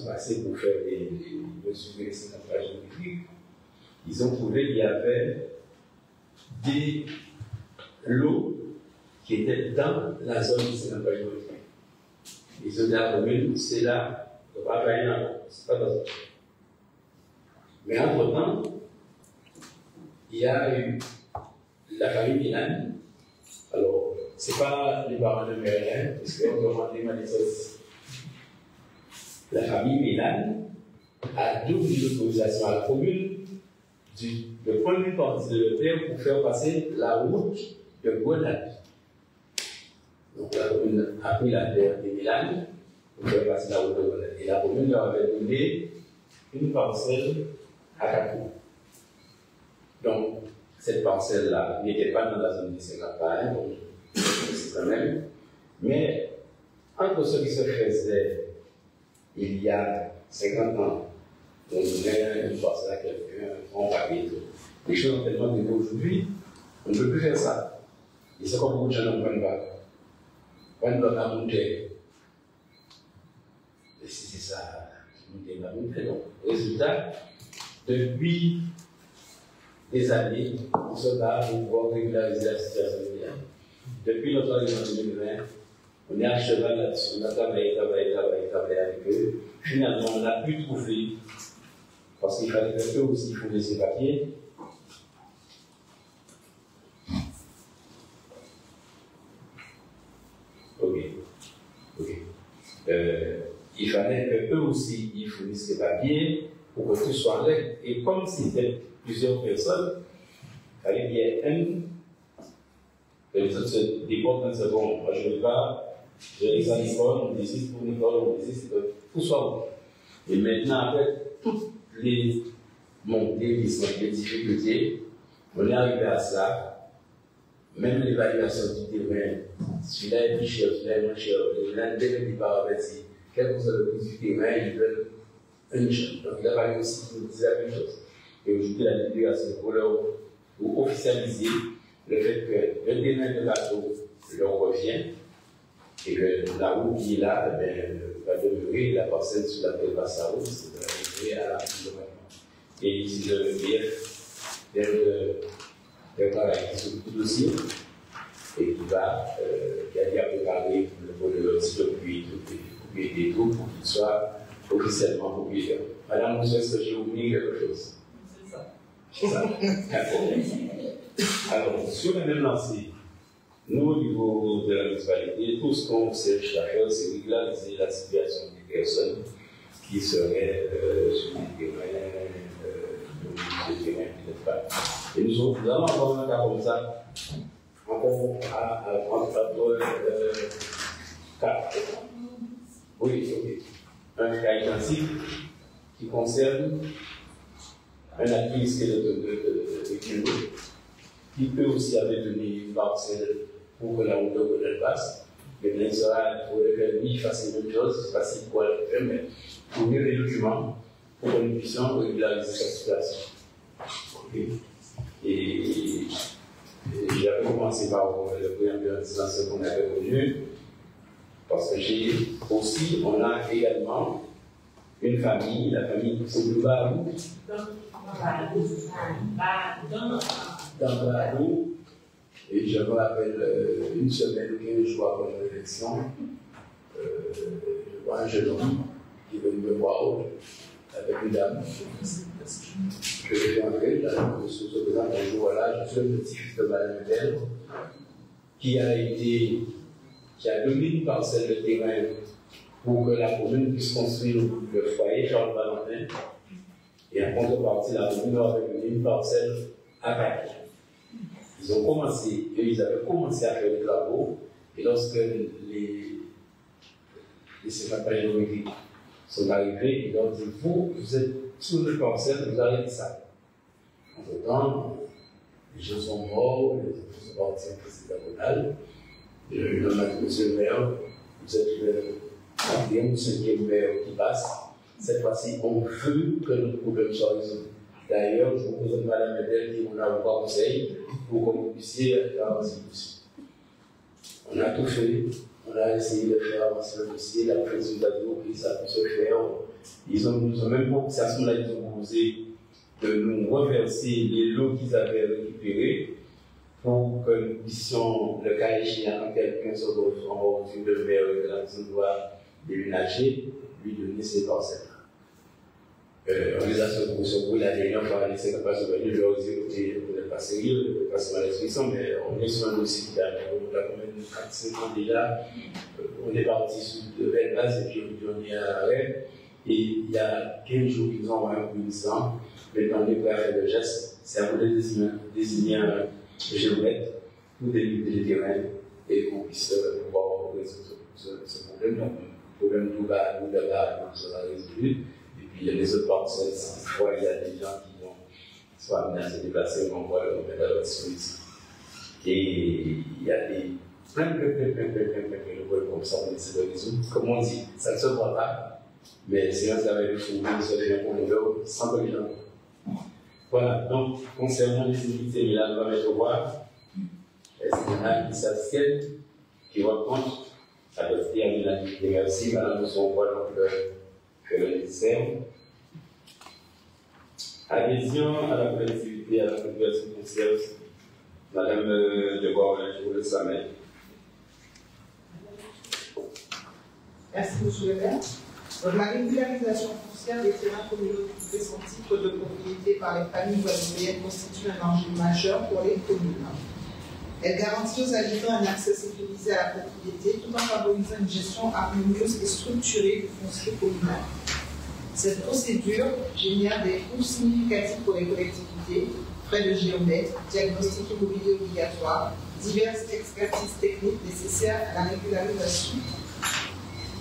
passés pour faire des mesures de décentralisation géographique, ils ont trouvé qu'il y avait des lots qui étaient dans la zone de décentralisation géographique. Ils ont dit à la commune, c'est là, on ne va pas aller là, c'est pas dans ça. Mais entre-temps, il y a eu la famille Milan. Alors, ce n'est pas les parents de Mérien, parce qu'on demande des manifestations. La famille Milan a doublé l'autorisation à la commune de prendre une partie de terre pour faire passer la route de Grenade. Donc la commune a pris la terre de Milan pour faire passer la route de Grenade. Et la commune leur avait donné une parcelle à Kakou. Donc, cette parcelle-là n'était pas dans la zone de Sénapa, donc c'est quand même. Mais entre ce qui se faisait il y a 50 ans, on donnait une parcelle à quelqu'un, on papier, les choses ont tellement évolué aujourd'hui, on ne peut plus faire ça. Et c'est comme beaucoup de gens n'en prennent pas. Quand on doit monter, et c'est ça, monter. Donc, résultat, depuis des années, on se bat pour pouvoir régulariser la situation mondiale. Depuis notre arrivée en 2020, on est à cheval là-dessus, on a travaillé avec eux. Finalement, on a pu trouver, parce qu'il fallait que eux aussi fournir ces papiers. Il fallait que eux aussi ils fournissent ces papiers pour que tout soit règle. Et comme c'était plusieurs personnes, il fallait qu'il y ait les autres se déportent dans ce bon. Moi je ne vais pas, je laisse à Nicole, on décide pour Nicole, on décide que tout soit bon. Et maintenant, avec toutes les montées, les difficultés, on est arrivé à ça. Même l'évaluation du terrain, celui-là est plus cher, celui-là est moins cher, les gens dès des paramètres, quel que soit le prix du terrain, ils veulent une chose. Donc il a fallu aussi qu'ils nous disent la même chose. Et aujourd'hui, la délégation pour officialiser le fait que le terrain de bateau leur revient et que la route qui est là va demeurer, la parcelle sur laquelle passe la route, c'est de demeurer à la route. Et ici, le VF, le travail qui s'occupe du dossier et qui a déjà préparé le volet aussi depuis des troupes pour qu'il soit officiellement propriétaire. Madame, vous est-ce que j'ai oublié quelque chose? C'est ça. Alors, sur le même lancé, nous, au niveau de la municipalité, tout ce qu'on cherche à faire, c'est régulariser la situation des personnes qui seraient sur les terrains, peut-être pas. Et nous allons avoir un cas comme ça, encore à prendre 4. Oui, ok. Un cas identique qui concerne un administré de Kilo, qui peut aussi détenir une parcelle pour que la route de passe. Mais il faudrait que lui fasse une même chose, c'est facile pour le faire, mais fournir les documents pour que nous puissions régulariser cette situation. Okay. Et j'avais commencé par le préambule en disant ce qu'on avait connu, parce que on a également une famille, la famille c'est de Barou, dans Barou, et je me rappelle une semaine ou 15 jours avant l'élection, je vois un jeune homme qui veut me voir avec une dame. Je vais entrer, je suis présent un jour là, je suis le petit-fils de Mme Medel, qui a donné une parcelle de terrain pour que la commune puisse construire le foyer Jean Valentin. Et en contrepartie, la commune leur avait donné une parcelle à Paris. Ils avaient commencé à faire les travaux, et lorsque les sénateurs géographiques sont arrivés, ils leur ont dit, vous êtes sur le parcelle, vous avez dit ça. Entre-temps, les gens sont morts, les gens sont partis en président communal. Il y en a qui, monsieur le maire, vous êtes le 4e ou 5e maire qui passe. Cette fois-ci, on veut que notre problème soit résolu. D'ailleurs, je vous présente Mme Medel qui m'a envoyé un conseil pour que vous puissiez avancer le dossier. On a tout fait, on a essayé de faire avancer le dossier, la présidente a dit que ça peut se faire. Ils nous ont même proposé à ce moment-là, ils ont proposé de nous reverser les lots qu'ils avaient récupérés pour que nous puissions, le cas échéant, quand quelqu'un se retrouve en retour de mer et que la personne doit déménager, lui donner ses parcelles. On les a secoués la dernière fois, on essaie de passer par lui, je leur dis, vous n'êtes pas sérieux, vous n'êtes pas sur l'inscription, mais on est sur un dossier qui a quand même 4-5 ans déjà. On est parti sur de belles bases et puis on est à l'arrêt. Et il y a 15 jours qu'ils ont envoyé un communicant. Maintenant, on est prêt à faire le geste. C'est à vous de désigner un géomètre pour délimiter les terrains et qu'on puisse pouvoir résoudre ce problème. Donc, le problème tout va sera résolu. Et puis, il y a les autres parcelles. Si fois il y a des gens qui vont soit amenés à se déplacer, on va le mettre à leur disposition. Et il y a plein de problèmes comme ça, on essaie de résoudre. Comme on dit, ça ne se voit pas. Mais c'est un travail de fou, ça devient pour nous sans que les gens. Voilà, donc concernant les unités, il va mettre au bois. Est-ce qu'il y en a qui s'abstiennent, qui racontent adopter à l'unanimité? Merci, madame, nous on voit donc le nécessaire. Adhésion à la collectivité puis à la population foncière aussi. Madame Deborah, je vous laisse la main. Merci, M. le maire. Donc, la régularisation foncière des terrains communaux occupés sans titre de propriété par les familles guadeloupéennes constitue un enjeu majeur pour les communes. Elle garantit aux habitants un accès sécurisé à la propriété tout en favorisant une gestion harmonieuse et structurée du foncier communal. Cette procédure génère des coûts significatifs pour les collectivités, frais de géomètre, diagnostic immobilier obligatoire, diverses expertises techniques nécessaires à la régularisation.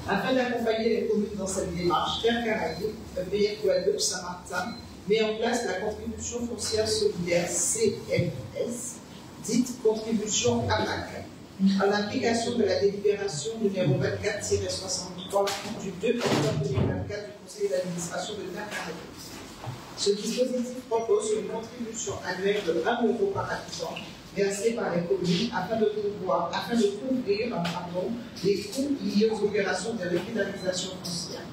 Afin d'accompagner les communes dans cette démarche, Terre Caraïbes, EPF Guadeloupe Saint-Martin, met en place la contribution foncière solidaire CFS, dite contribution AMAC, en application de la délibération numéro 24-63 du 2 octobre 2024 du Conseil d'administration de Terre Caraïbes. Ce dispositif propose une contribution annuelle de 1 € par habitant versée par les communes afin de couvrir les coûts liés aux opérations de régularisation foncière.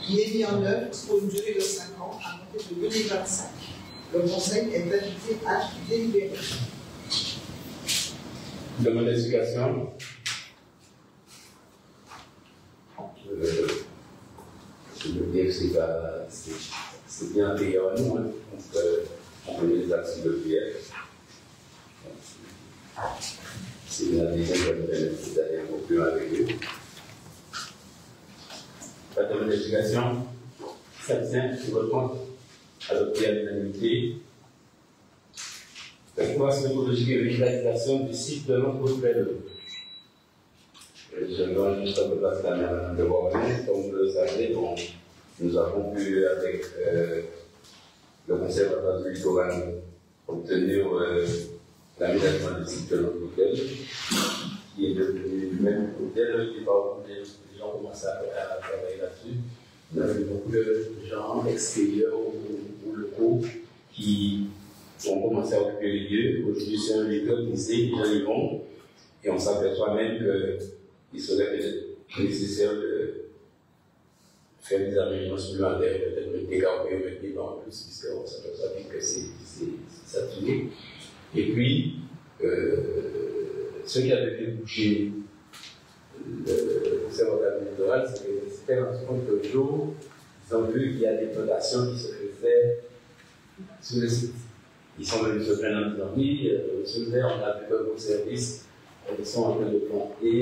Il est mis en œuvre pour une durée de 5 ans à compter de 2025. Le Conseil est invité à délibérer. Demande d'explication. Je veux dire que c'est bien meilleur à nous, on connaît les actions de prière. C'est une adhésion qui va nous permettre d'aller un peu plus loin avec eux. Pas de demande d'explication. S'abstient sur votre compte. Adopté à l'unanimité. Exploration écologique et régularisation du site de l'Oncle-Pélo. Je donne juste un peu de place à la Madame de Bornay. Comme vous le savez, nous avons pu, avec le Conservatoire du littoral, obtenir l'aménagement du site de l'Oncle-Pélo, qui est devenu même dès le départ où les gens commencent à travailler là-dessus. Nous avons beaucoup de gens extérieurs ou locaux qui ont commencé à occuper les lieux. Aujourd'hui, c'est un lieu organisé, les gens y vont, et on s'aperçoit même qu'il serait nécessaire de faire des aménagements supplémentaires, peut-être mettre des carrières, mettre des bancs en plus, puisqu'on s'aperçoit que c'est saturé. Et puis, ce qui a fait bouger le conservatoire littoral, c'est que c'était rendu compte que le jour, ils ont vu qu'il y a des plantations qui se faisaient sur le site. Ils sont venus se plaindre en disant oui, monsieur le maire, on a vu que vos services sont en train de planter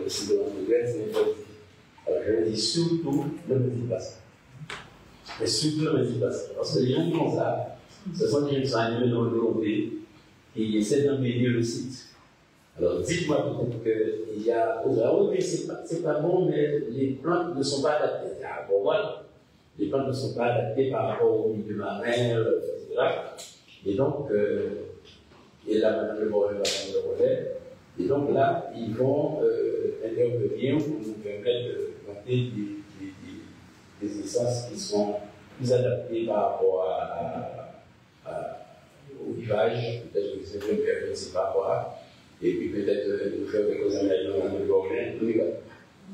le site de l'Anglais, c'est interdit. Alors je leur dis surtout, ne me dites pas ça. Mais surtout, ne me dites pas ça. Parce que les gens qui font ça, ce sont des gens qui sont animés dans le volonté et essaient d'embellir le site. Alors dites-moi peut-être qu'il y a. Oui, mais c'est pas bon, mais les plantes ne sont pas adaptées. Ah bon, voilà. Les plantes ne sont pas adaptées par rapport au milieu marin, etc. Et donc, et là, Mme Le Borel va prendre le relais. Et donc là, ils vont intervenir pour nous permettre de planter des essences qui sont plus adaptées par rapport au rivage. Peut-être que c'est une période, c'est par rapport à. Et puis peut-être nous faire quelques aménagements dans le Borel.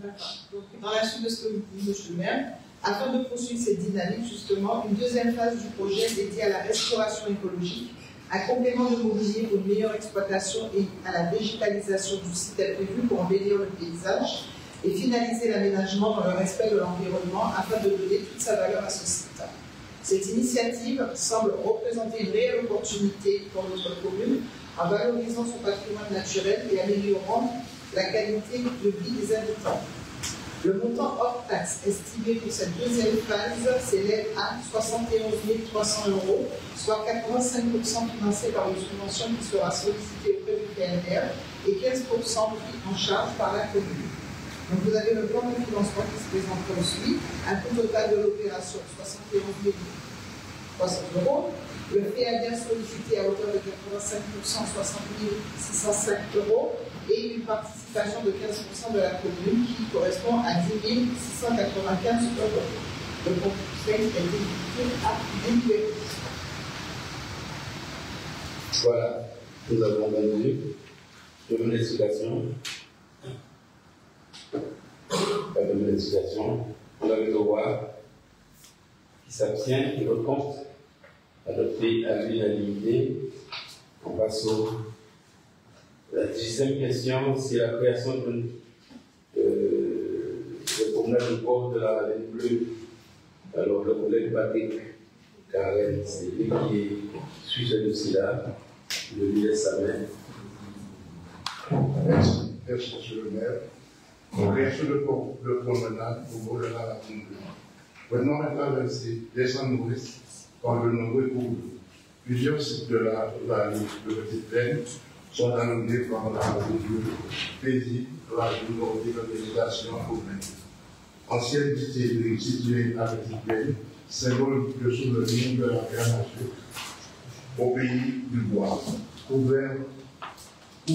D'accord. Donc, dans la suite de ce que vous dites, M. le maire, afin de poursuivre cette dynamique, justement, une deuxième phase du projet dédiée à la restauration écologique, un complément de mobilier pour une meilleure exploitation et à la végétalisation du site est prévu pour embellir le paysage et finaliser l'aménagement dans le respect de l'environnement afin de donner toute sa valeur à ce site. Cette initiative semble représenter une réelle opportunité pour notre commune en valorisant son patrimoine naturel et améliorant la qualité de vie des habitants. Le montant hors taxe estimé pour cette deuxième phase s'élève à 71 300 €, soit 85% financé par une subvention qui sera sollicitée auprès du PNR et 15% pris en charge par la commune. Donc vous avez le plan de financement qui se présente comme suit, un coût total de l'opération 71 300 €, le PNR sollicité à hauteur de 85%, 60 605 € et une participation de 15% de la commune qui correspond à 10 695 €. Le conseil est débuté à délibérer. Voilà, nous avons vendu. Je donne l'explication. Pas de l'explication. On va le voir. Qui s'abstient, qui vote contre. adopté à l'unanimité. On passe à la 10e question, c'est la création de promenade de port de la Reine Bleue. Alors, le collègue Patrick Karen, c'est lui qui suit ce dossier-là. Je lui laisse sa main. Merci, monsieur le maire. On création de promenade au bord de la Reine Bleue. Maintenant, on traversé les Andes-Ouest par de nombreux cours. Plusieurs sites de la vallée de Petite Plaine sont allongés par la Reine Bleue, paisible, la journée de délégation urbaine. Ancienne distillerie située à Petite Plaine, symbole de souvenir de la Granation, au pays du bois, ouvert au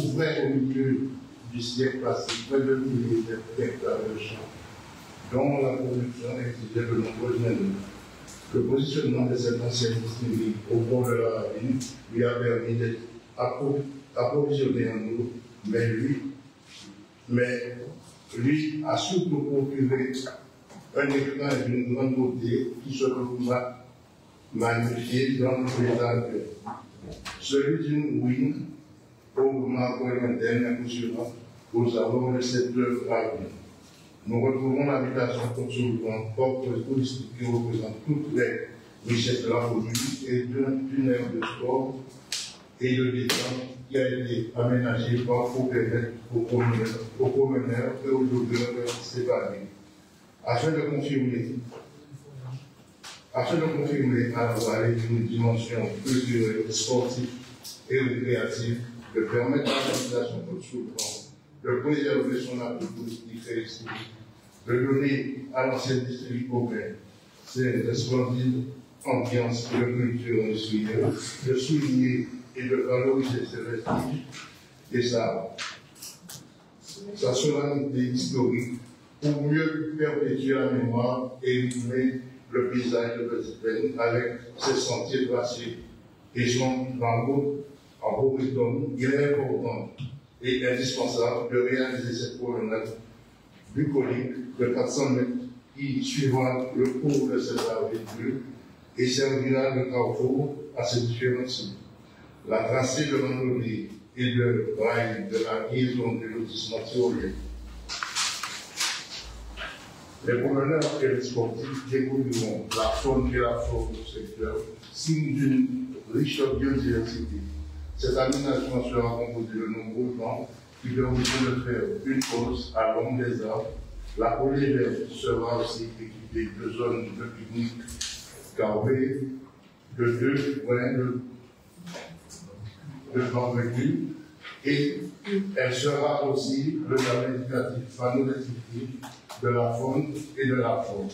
milieu du siècle passé, près de milliers d'hectares de champs, dont la production exigeait de nombreuses main-d'œuvre. Le positionnement de cette ancienne distillerie au bord de la ravine lui a permis d'être approvisionné en eau, mais lui a surtout procuré un écran d'une grande beauté qui se retrouva magnifié dans l'état de celui d'une ruine pauvrement lointaine et impressionnante aux abords de cette ravine. Nous retrouvons l'habitation construite porte touristique qui représente toutes les richesses de la produit et d'une aire de sport et de détente qui a été aménagée pour permettre aux promeneurs et aux blogueurs de s'évader. Afin de confirmer à la vallée une dimension culturelle, sportive et récréative, de permettre à l'habitation construite de préserver son appui touristique et historique, de donner à l'ancienne distillerie urbaine cette splendide ambiance de culture industrielle, de souligner et de valoriser ses vestiges et sa solennité historique pour mieux perpétuer la mémoire et rythmer le paysage de Petite Plaine avec ses sentiers tracés et son route en Beaubreton. Il est important et indispensable de réaliser cette promenade bucolique de 400 mètres qui suivra le cours de cette ravine bleue et servira de carrefour à ces différents sites. La tracée de randonnée et de rail de la liaison de lotissement tyrolien. Les promeneurs et les sportifs découvriront la faune et la flore du secteur, signe d'une riche biodiversité. Cet aménagement sera composé de nombreux plans qui permettront de faire une pause à l'ombre des arbres. La collée verte sera aussi équipée de zones de pique-nique carrées, de 2 points de barbecue, et elle sera aussi le jardin éducatif panorétique de la faune et de la flore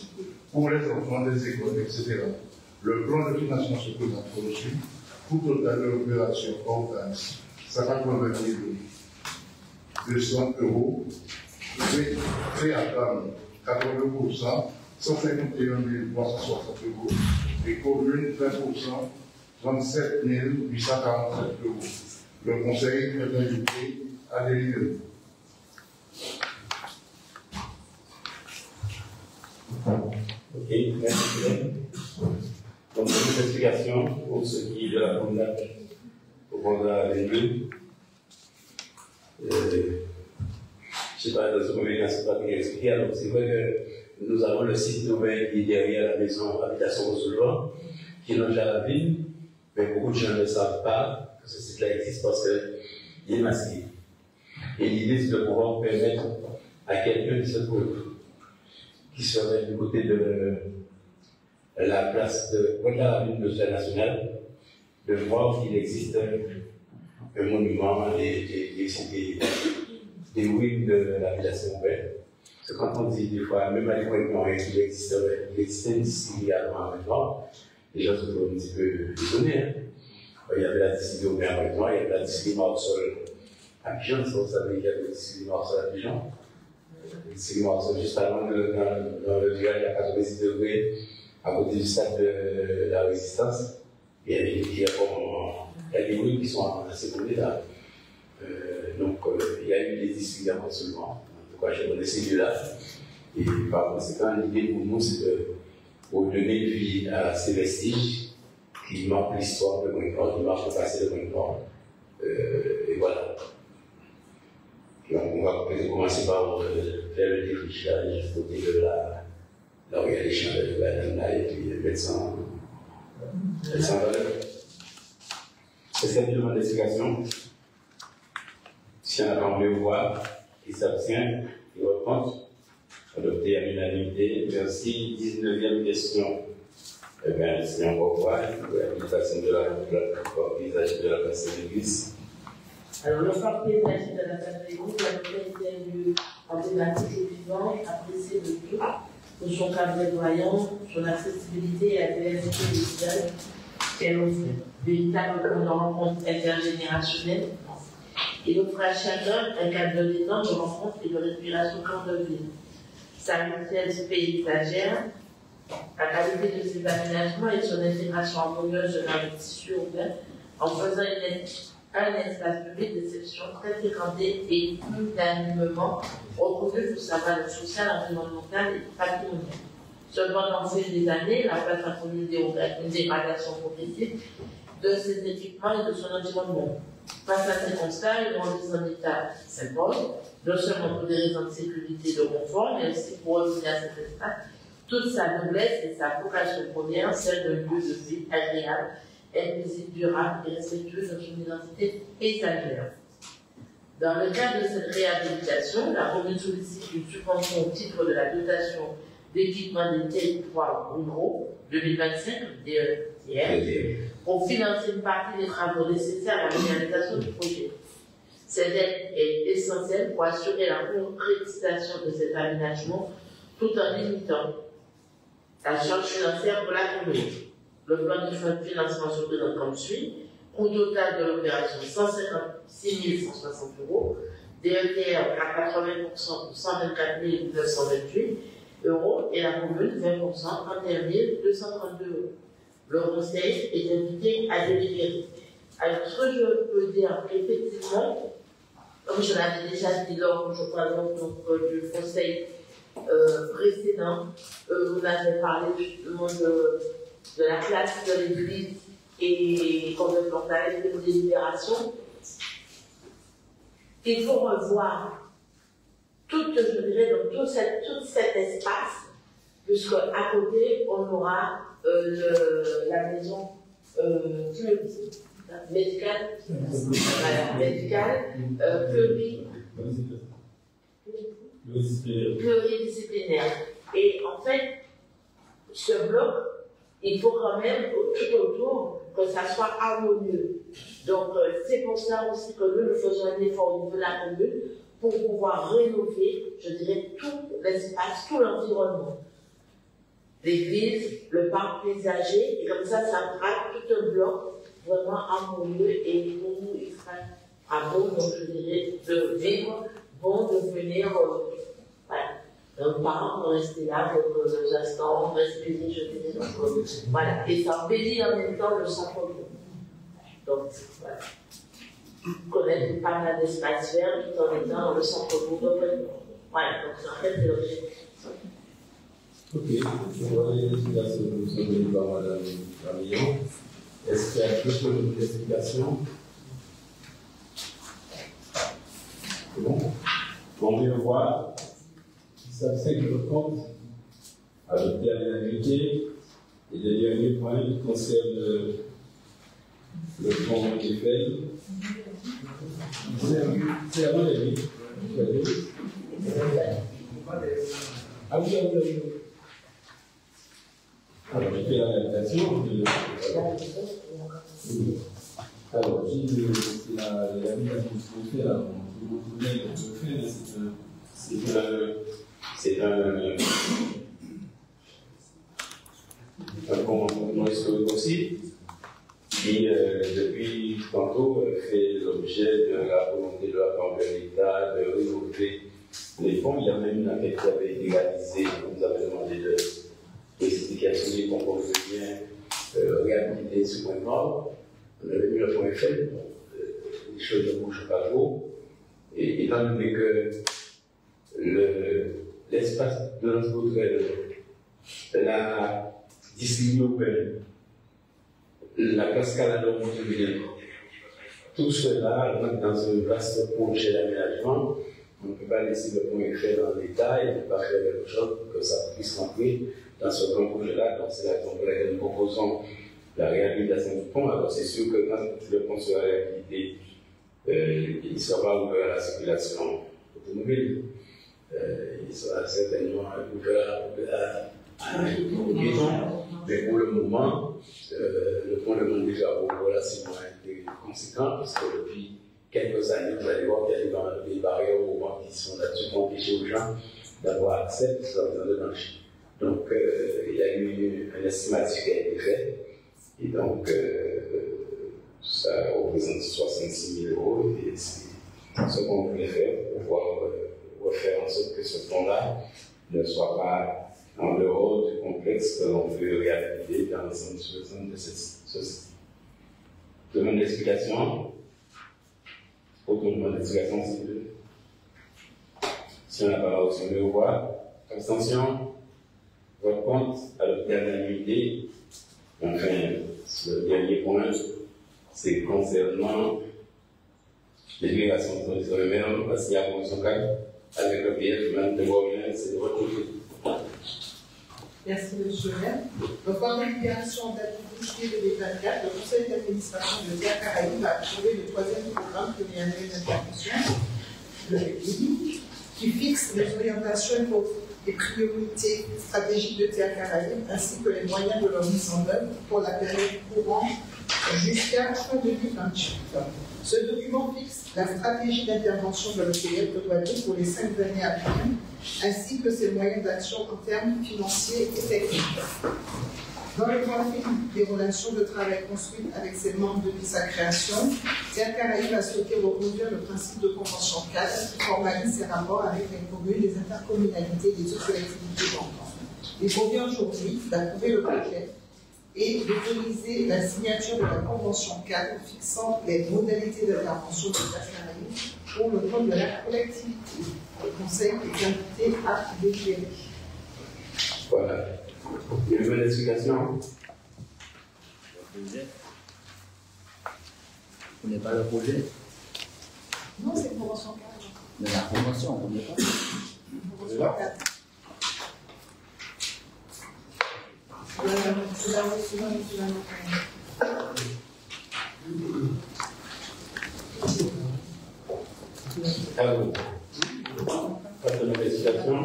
pour les enfants des écoles, etc. Le plan de financement se présente reçu. Coût total de l'opération hors taxe, 180 200 €, prêt à table 80%, 151 360 €, et commune 20%, 37 847 €. Le conseil est invité à délibérer. Ok, merci. Donc, une explication pour ce qui est de la promenade au bord de la Reine Bleue. Je ne sais pas, dans ce moment, je ne sais pas bien expliquer. Alors, c'est vrai que nous avons le site ouvert qui est derrière la maison Habitation Rosoulois, qui est dans la ville, mais beaucoup de gens ne savent pas que ce site-là existe parce qu'il est massif. Et l'idée, c'est de pouvoir permettre à quelqu'un qui se trouve, qui serait du côté de la place de la ville de l'État national, de voir qu'il existe un monument des ruines de l'habitation urbaine. Parce que quand on dit des fois, même à l'époque, il existait une distillerie avant maintenant, les gens se trouvent un petit peu étonnés. Hein. Il y avait la distillerie urbaine maintenant, il y avait la distillerie Marsol à Pigeon, si vous savez qu'il y avait la distillerie Marsol à Pigeon. La distillerie Marsol juste avant dans le village à 90 degrés, à côté du stade de la Résistance. Il y a des ruines qui sont assez bonnes là. Donc, il y a eu des discussions seulement. En tout cas, je connais ces lieux-là. Et par conséquent, l'idée pour nous, c'est de donner vie à ces vestiges qui marque l'histoire de Pointe-Noire, qui marque le passé de Pointe-Noire. Et voilà. On va commencer par faire le défrichage du côté de l'organisation de gouvernement et puis mettre ça en valeur. Est-ce qu'il y a une demande d'explication? Si on n'a pas envie de voir, il s'abstient, il vote contre. Adopté à l'unanimité. Merci. 19e question. Eh bien, si on va voir l'habilitation de la paysage de la place de l'église. Alors, le parc paysager de la place de l'église a été élu en thématique suivante, apprécié de tout, pour son cadre voyant, son accessibilité et la diversité des visages, qu'elle offre, véritable point de rencontre intergénérationnelle. Il offre à chacun un cadre de détente, de rencontre et de respiration corps de vie. Sa richesse paysagère, la qualité de ses aménagements et son intégration harmonieuse dans le tissu urbain, en faisant un espace public d'exception très fréquenté et unanimement reconnu pour sa valeur sociale, environnementale et patrimoniale. Seulement dans ces années, la place a connu une dégradation progressive de ses équipements et de son environnement. Face à ces constats, une remise en état s'impose, non seulement pour des raisons de sécurité et de confort, mais aussi pour redonner à cet espace toute sa noblesse et sa vocation première, celle d'un lieu de vie agréable, inclusif, durable et respectueux de son identité paysagère. Dans le cadre de cette réhabilitation, la commune sollicite une subvention au titre de la dotation d'équipement des territoires ruraux 2025, DETR, pour financer une partie des travaux nécessaires à la réalisation du projet. Cette aide est essentielle pour assurer la concrétisation de cet aménagement tout en limitant la charge financière pour la commune. Le plan de financement se présente comme suit. Coût total de l'opération 156 160 €, DETR à 80% pour 124 928 € et la commune 20% 31 232 €. Le conseil est invité à délibérer. Alors, ce que je peux dire, effectivement, comme je l'avais déjà dit lors, je crois, du conseil précédent, vous avez parlé justement de la place de l'église et qu'on veut porter de délibération. Il faut revoir je dirais, donc, tout cet espace, puisque à côté, on aura la maison médicale, pluridisciplinaire. Et en fait, ce bloc, il faut quand même tout autour que ça soit harmonieux. Donc, c'est pour ça aussi que nous faisons un effort au niveau de la commune pour pouvoir rénover, je dirais, tout l'espace, tout l'environnement. L'église, le parc paysager, et comme ça fera tout un bloc vraiment harmonieux et où il sera bon, donc je dirais, de vivre, bon de venir, voilà, parents, rester là pour les instants, respirer, je dirais, donc, voilà, et ça embellit en même temps le centre-ville. Donc, voilà. Connaître pas mal d'espace vert tout en étant dans le centre-bourg de Pointe-Noire. Voilà, donc c'est en fait l'objectif. Ok, je vois les explications que nous sommes venus par Mme Ramillon. Est-ce qu'il y a d'autres explications? C'est bon? On vient voir. Ça fait que le compte adopté à l'unanimité. Et le dernier point qui concerne le fonds qui est fait. C'est à mon avis. Ah oui, oui. Alors, j'ai fait la réalisation. Alors, c'est la réalisation que je fais là. C'est un comportement historique aussi, qui, depuis tantôt, fait l'objet de la volonté de la Banque de l'État de rénover les fonds. Il y a même une enquête qui avait été réalisée, on nous avait demandé de l'explication des fonds qu'on veut bien réhabiliter ce point nord. On avait mis le point faible, les choses ne bougent pas trop. Et étant donné que l'espace de notre la discipline urbaine la cascade de Montevideo. Tout cela rentre dans un vaste projet d'aménagement. On ne peut pas laisser le point fait dans le détail, on ne peut pas faire quelque chose pour que ça puisse rentrer dans ce grand projet-là. Donc c'est la raison pour laquelle nous proposons la réhabilitation du pont. Alors c'est sûr que quand le pont sera réhabilité, il ne sera pas ouvert à la circulation automobile. Il sera certainement ouvert à un piéton. Mais pour le moment, le pont demande déjà relativement conséquent, parce que depuis quelques années, vous allez voir qu'il y a des barrières au moment qui sont là-dessus pour empêcher aux gens d'avoir accès à besoin de blanchir. Donc, il y a eu un estimatif qui a été fait, et donc, ça représente 66 000 €, et c'est ce qu'on voulait faire pour pouvoir refaire en sorte que ce pont-là ne soit pas en dehors du complexe que l'on veut réhabiliter dans l'ensemble de cette société. Demande d'explication. Autre demande d'explication, s'il vous plaît. Si on n'a pas la option de voir, abstention, vote contre, adopté à l'unanimité. Enfin, le dernier point, c'est concernant l'intégration de le maire, parce qu'il y a une convention cadre avec le PF, même de Gorgien, c'est de votre côté. Merci, M. le maire. Donc, en délibération date du 12 février 2024, le Conseil d'administration de Terre Caraïbes a approuvé le 3e programme pluriannuel d'intervention, le PPI, qui fixe les orientations et priorités stratégiques de Terre Caraïbes, ainsi que les moyens de leur mise en œuvre pour la période courante jusqu'à fin 2028. Ce document fixe la stratégie d'intervention de l'EPF de Guadeloupe pour les 5 années à venir, ainsi que ses moyens d'action en termes financiers et techniques. Dans le grand film des relations de travail construites avec ses membres depuis sa création, Terre Caraïbes a souhaité reconduire le principe de convention cadre qui formalise ses rapports avec les communes, les intercommunalités et les autres collectivités bancaires. Il convient aujourd'hui d'approuver le projet et d'autoriser la signature de la convention cadre fixant les modalités d'intervention de Terre Caraïbes pour le compte de la collectivité. Le Conseil est invité à délibérer. Voilà. Il y a une explication. Vous n'avez pas le projet? Non, c'est une convention cadre. Mais la convention, on ne connaît pas. Convention cadre. Alors, pas de modification.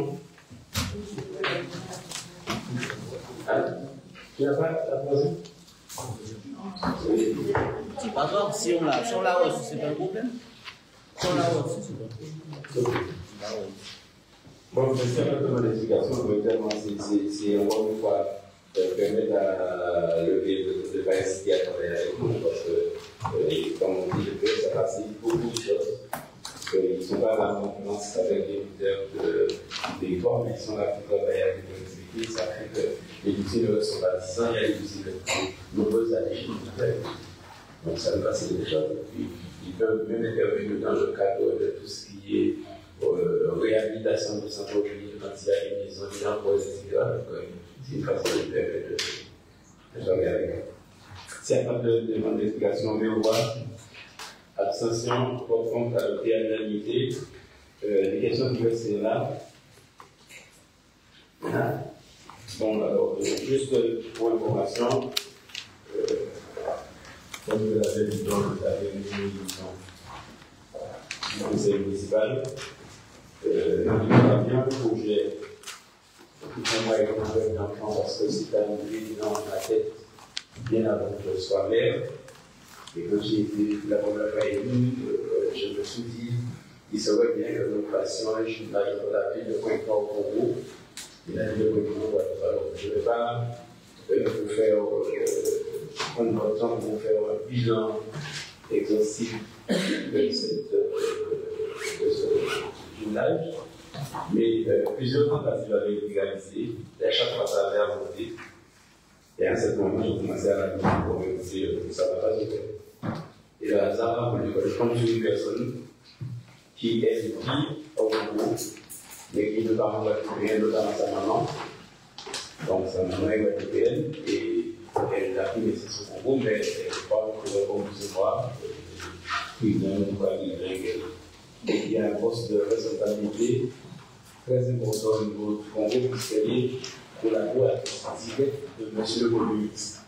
Tu n'as pas la troisième? C'est pas grave, si on l'a reçu, c'est pas un problème. Si on l'a reçu, c'est pas un problème. Bon, je sais pas de modification, mais c'est encore une fois permettre à lever de ne pas inciter à travailler avec nous, parce que, comme on dit, le PF, ça facilite beaucoup de choses. Ils ne sont pas là en concurrence avec les leaders de territoire, mais ils sont là pour travailler avec les collectivités. Ça fait que les outils ne sont pas distants, il y a des outils de nombreuses années. Donc ça nous facilite les choses. Ils peuvent même intervenir dans le cadre de tout ce qui est réhabilitation de centre-ville, quand il y a une maison d'emploi, etc. Donc c'est une façon de permettre de travailler avec eux. S'il n'y a pas de demande d'explication, on va voir. Abstention, vote contre, adopté à l'unanimité. Les questions qui restent là. Bon, alors, juste pour information, comme je l'avais dit dans la réunion du conseil municipal, nous avons bien le projet qui pour moi est un d'enfant parce que c'est arrivé dans ma tête bien avant que je sois maire. Et quand j'ai été la première fois élu, je me suis dit qu'il serait bien que nous fassions un jumelage de la ville de Pointe-Noire au Congo et la ville de Pointe-Noire. Alors, je ne vais pas vous faire prendre votre temps pour vous faire un bilan exhaustif de ce jumelage, mais plusieurs tentatives avaient été réalisées, et à chaque fois ça avait avancé. Et à un certain moment, j'ai commencé à la dire pour me dire que ça ne va pas se faire. Et le hasard a voulu que je tombe sur une personne qui est une fille au Congo, mais qui ne parle pas guadeloupéenne, notamment sa maman. Donc sa maman est guadeloupéenne, et elle a pris son concours, mais elle n'est pas comme recevoir. Puis, il y a un poste de responsabilité très important au niveau du Congo, puisqu'elle est collaboratrice directe de M. le Premier ministre.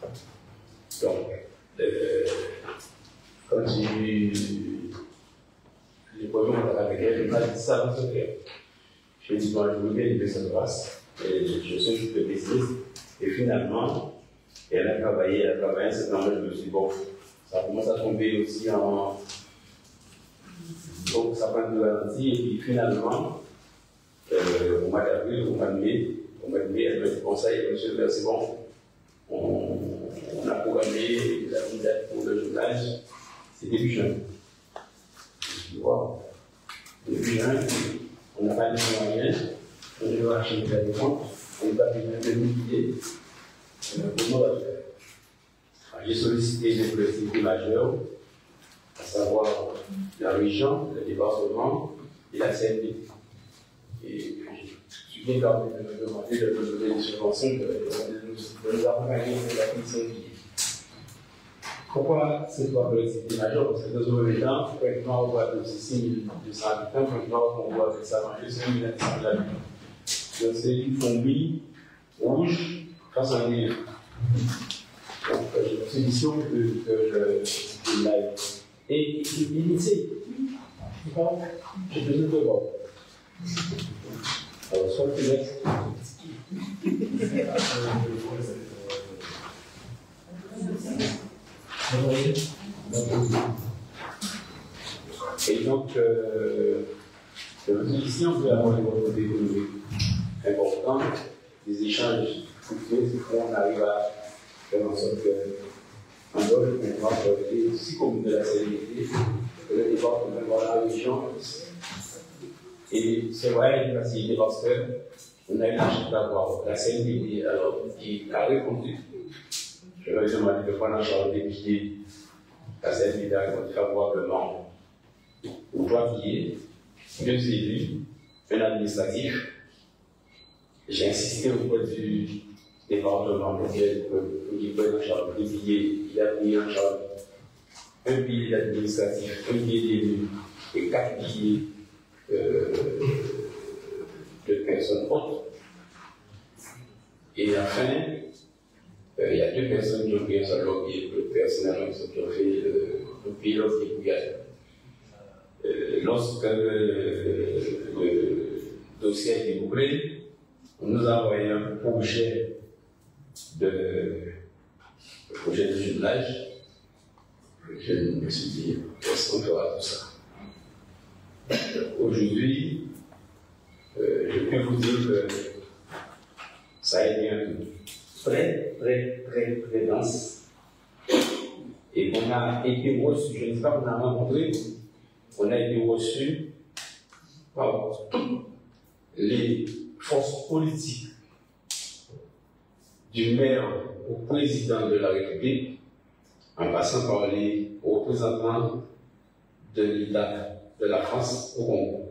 Donc, quand j'ai eu les premiers contacts avec elle, je m'ai dit ça dans ce cœur. Je lui ai dit, bon, je veux bien lui faire sa grâce, et je suis juste pessimiste. Et finalement, elle a travaillé un certain nombre, je me suis dit, bon, ça commence à tomber aussi en. Donc, ça prend de garantie, et puis finalement, au mois d'avril, au mois de mai, elle me dit, bon, ça y est, monsieur le maire, c'est bon. On a programmé la date pour le journage, c'est début juin. Je dis, wow, début juin, on n'a pas de moyens, on doit acheter la défense, on va payer un millier. Comment on va faire? J'ai sollicité les collectivités majeures, à savoir la région, le département et la CND. Et je suis bien gardé de me demander de me donner des subventions, de nous accompagner pour la commission. Pourquoi ces trois collectivités majeures? Parce que dans un premier temps, pratiquement, on voit 6200 habitants, pratiquement, on voit que ça marche 5700 habitants. Donc, c'est une fourmi rouge face à un éléphant. Donc, c'est une mission que je live. Et initié. J'ai besoin de voir. Alors, soit tu laisses. Et donc, ici, on peut avoir des volontés économiques importantes, des échanges fructueux, c'est qu'on arrive à faire en sorte que en dehors du pouvoir est aussi commune de la sérénité, que le département de la région. Et c'est vrai, il y a une facilité parce qu'on a une chance d'avoir la sérénité alors, qui a répondu. Je vais demander de prendre en charge des billets, la sérénité a répondu favorablement aux droits pillés, deux élus, un administratif. J'ai insisté auprès du département pour qu'il prenne en charge des billets. Il a pris en charge un billet administratif, un billet d'élu et 4 billets de personnes autres. Et enfin, il y a 2 personnes qui ont pris un seul lobby, personnellement, qui ont fait le pays lobby pour Guyane. Lorsque le dossier a été bouclé, on nous a envoyé un projet de jumelage. Je me suis dit, est-ce qu'on fera tout ça? Aujourd'hui, je peux vous dire que ça a été un très dense. Et on a été reçu, je ne sais pas qu'on a rencontré, on a été reçu par toutes les forces politiques, du maire au président de la République, en passant par les représentants de l'État de la France au Congo.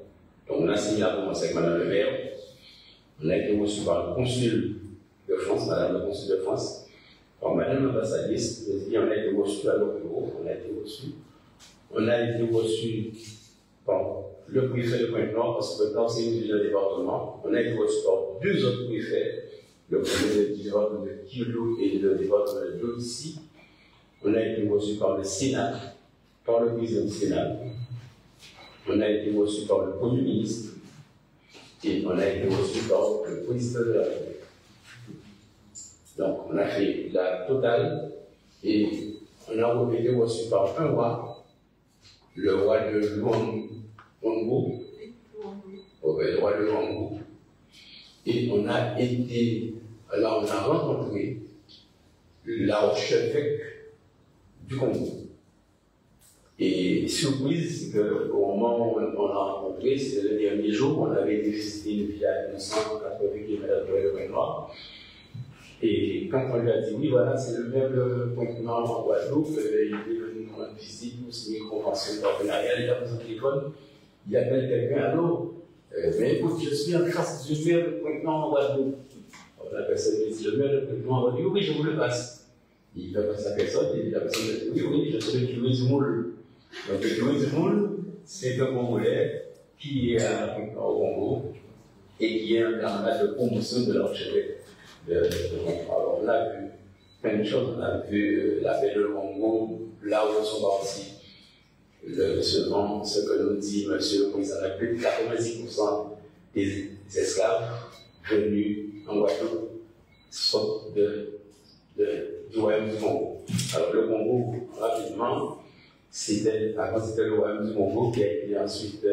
Donc on a signé la convention avec Madame le maire, on a été reçu par le consul de France, Madame le consul de France, par Madame l'ambassadrice, on a été reçu à leur bureau, on a été reçu par le préfet de Pointe-Noire, parce que maintenant c'est une ville de département, on a été reçu par 2 autres préfets, le préfet du département de Kiolo et le département de Djibouti. On a été reçu par le Sénat, par le président du Sénat. On a été reçu par le Premier ministre et on a été reçu par le président de la République. Donc on a fait la totale et on a été reçu par un roi, le roi de Luango, le roi de Luango. Et on a été, là on a rencontré l'archevêque du Congo. Et surprise, c'est qu'au moment où on l'a rencontré, c'est le dernier jour, on avait été visiter une village de 180 km de Pointe-Noire. Et quand on lui a dit oui, voilà, c'est le maire de Pointe-Noire en Guadeloupe, il est venu nous rendre visite, nous signer une convention de partenariat, il a pris son téléphone, il appelle quelqu'un, allô, mais écoute, je suis en face du maire de Pointe-Noire en Guadeloupe. La personne lui dit, le maire de Pointe-Noire en Guadeloupe, oui, je vous le passe. Il va passer à personne et la personne dit oui, je suis le kiwi du moule. Donc le kiwi du moule, c'est un Congolais qui est au Congo et qui est un camarade de promotion de l'archevêque de Congo. Alors on a vu plein de choses, on a vu l'appel de Congo, là où sont partis. Seulement, ce que nous dit M. le Président de la République, 90% des esclaves venus en Guadeloupe sont du royaume du Congo. Alors le Congo, rapidement, avant c'était le royaume du Congo qui a été ensuite,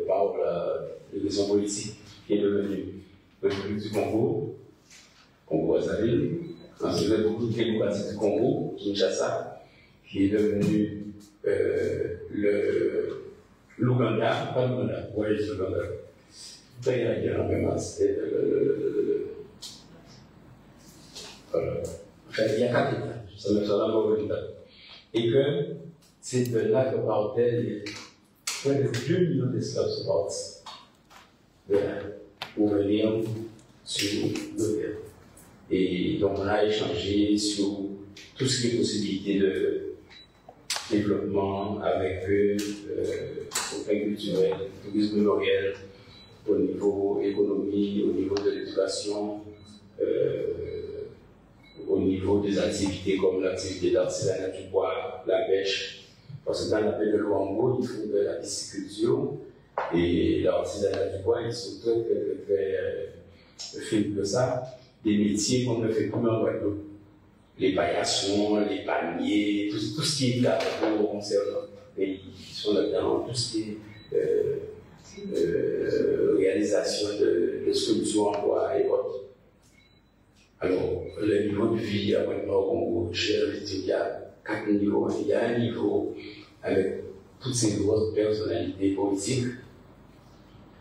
par l'élection politique, qui est devenu le République du Congo, Congo-Brazzaville. Ensuite le République démocratique du Congo, Kinshasa, qui est devenu l'Ouganda, pas l'Ouganda, oui, c'est l'Ouganda. Il y a même c'était enfin, il y a 4 États, ça me sera l'Ouganda. Et que c'est de là que partaient près de 2 millions d'esclaves sont partis de là pour venir sur le terre. Et donc on a échangé sur tout ce qui est possibilité de développement avec eux, au plan culturel, tourisme mémoriel, au niveau économie, au niveau de l'éducation, au niveau des activités comme l'activité d'artisanat du bois, la pêche. Parce que dans la baie de Luango, ils font de la pisciculture et l'artisanat du bois, ils sont très fils de ça, des métiers qu'on ne fait plus en Guadeloupe. Les paillassons, les palmiers, tout ce qui est là pour concernant les pays qui sont là-dedans, tout ce qui est réalisation de sculptures en bois et autres. Alors, le niveau de vie à Guadeloupe au Congo, il y a 4 niveaux. Il y a un niveau avec toutes ces grosses personnalités politiques,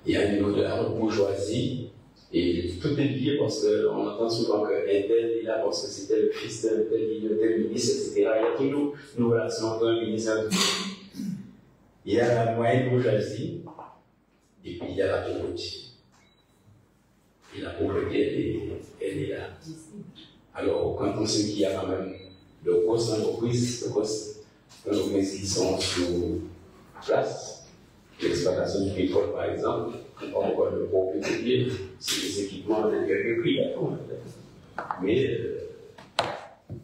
il y a un niveau de la bourgeoisie. Et tout est lié parce qu'on entend souvent qu'un tel est là parce que c'était le fils d'un tel ministre, etc. Il y a toujours une relation entre un ministre et un fils. Il y a la moyenne bourgeoisie et puis il y a la pauvreté. Et la pauvreté, elle est là. Alors, quand on sait qu'il y a quand même de grosses entreprises qui sont sur place, l'exploitation du pétrole par exemple, on voit le gros pétrolier, c'est des équipements de quelques prix. Mais,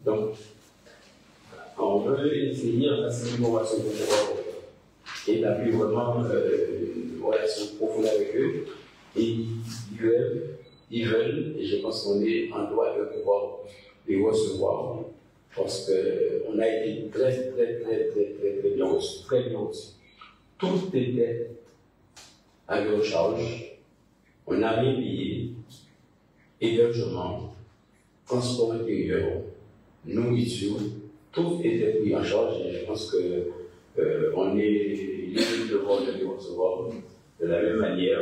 donc, on veut essayer à passer une relation pour pouvoir établir vraiment une relation profonde avec eux. Et ils veulent, et je pense qu'on est en droit de pouvoir les recevoir, parce qu'on a été très bien reçus, très bien reçus. Tout était à leur charge, on a rien payé, hébergement, transport intérieur, nourriture, tout était pris en charge et je pense qu'on est libre de devoir de les recevoir de la même manière.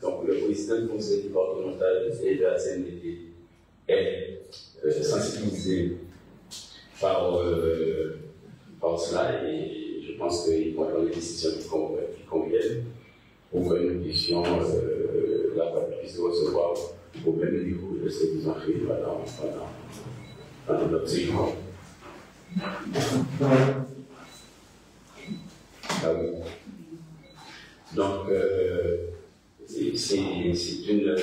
Donc le président du conseil départemental et de la CNDT est sensibilisé par cela et je pense qu'ils vont prendre des décisions qui conviennent pour que nous puissions la Guadeloupe puisse recevoir au même niveau de ce qu'ils ont fait pendant notre séjour. Ah oui. Donc, c'est une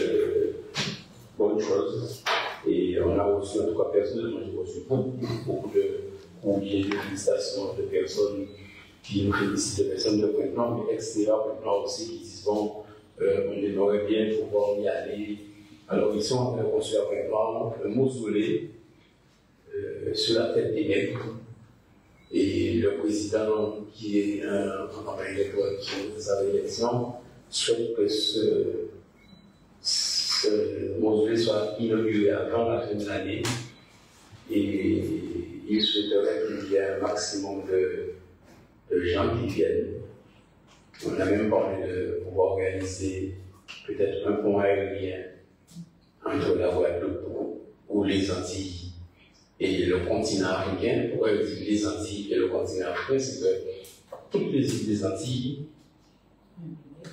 bonne chose. Et on a reçu, en tout cas personnellement, j'ai reçu beaucoup de courriers, de félicitations de personnes qui nous félicitent, de personnes de Pointe-Noire, mais extérieures Pointe-Noire aussi, qui disent bon, on aimerait bien pouvoir y aller. Alors, ils sont en train de construire à Pointe-Noire un mausolée sur la tête des nègres. Et le président, qui est un campagne électorale qui fait sa réélection, souhaite que ce mausolée soit inauguré avant la fin de l'année. Et il souhaiterait qu'il y ait un maximum de gens qui viennent. On a même parlé de pouvoir organiser peut-être un pont aérien entre la Guadeloupe ou les Antilles et le continent africain. Pourquoi je dis les Antilles et le continent africain? C'est que toutes les îles des Antilles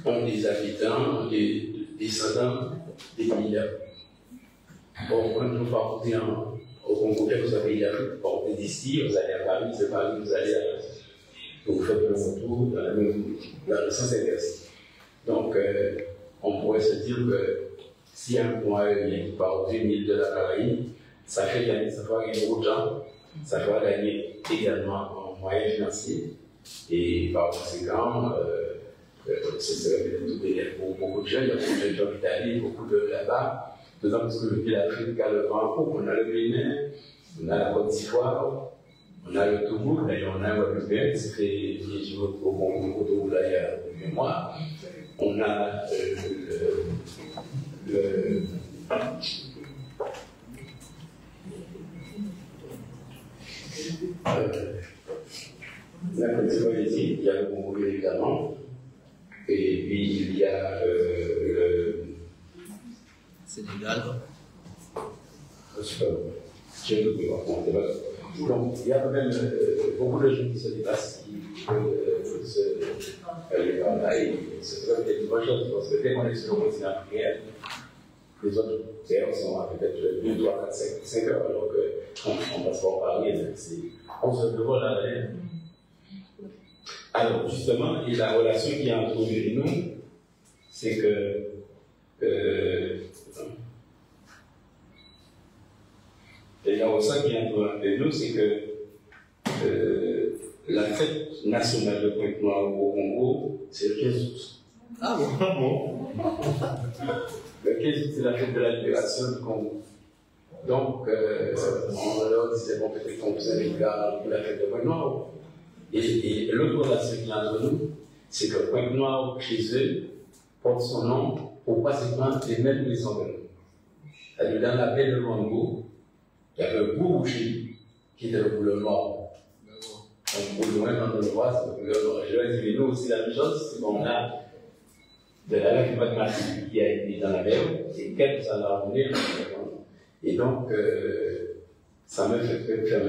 ont des habitants, des descendants des milliards. Bon, quand nous partons au Congo, quel que soit le pays d'Afrique, bon, vous êtes ici, vous allez à Paris, c'est Paris, vous allez à donc vous faites le retour dans le sens inverse. Donc, on pourrait se dire que si un point qui part au 2000 de la Caraïbe, ça fait gagner, ça fera gagner beaucoup de gens, ça fera gagner également en moyens financiers, et par conséquent, c'est tout bénéfique pour beaucoup de jeunes, il y a beaucoup de gens d'Italie, beaucoup de là-bas, d'autant plus que le pays d'Afrique a le vent haut, on a le Bénin, on a la Côte d'Ivoire, on a le Togo, d'ailleurs on a un Guadeloupéen qui s'est fait piéger au Togo là il y a 8 mois, on a la Côte d'Ivoire ici, il y a le Congo évidemment, et puis il y a le Sénégal. Donc, il y a quand même beaucoup de gens qui se déplacent, qui aller par là, et c'est peut-être une bonne chose, parce que dès qu'on est sur le continent africain, les autres terres sont à peut-être 2, 3, 4, 5 heures, alors qu'on passe pas en parler, on se demande à l'air. Alors, justement, et la relation qu'il y a entre nous, c'est que et la relation qui est entre nous, c'est que la fête nationale de Pointe-Noire au Congo, c'est le 15 août. Ah bon? Le 15 août, c'est la fête de la libération du Congo. Donc, on leur disait, bon, peut-être qu'on vous invitera pour la fête de Pointe-Noire. Et l'autre relation qui est entre nous, c'est que Pointe-Noire, chez eux, porte son nom pour pratiquement les mêmes maisons de nous. C'est-à-dire, dans la baie de Congo, il y avait un beau boucher qui était le couleur noir. Donc, pour le moins, quand on le voit, c'est le couleur noir. Je leur ai dit, mais nous aussi, la même chose, c'est qu'on a de la laque de matériel qui a été dans la mer, et quelques années à revenir. Et donc, ça me fait faire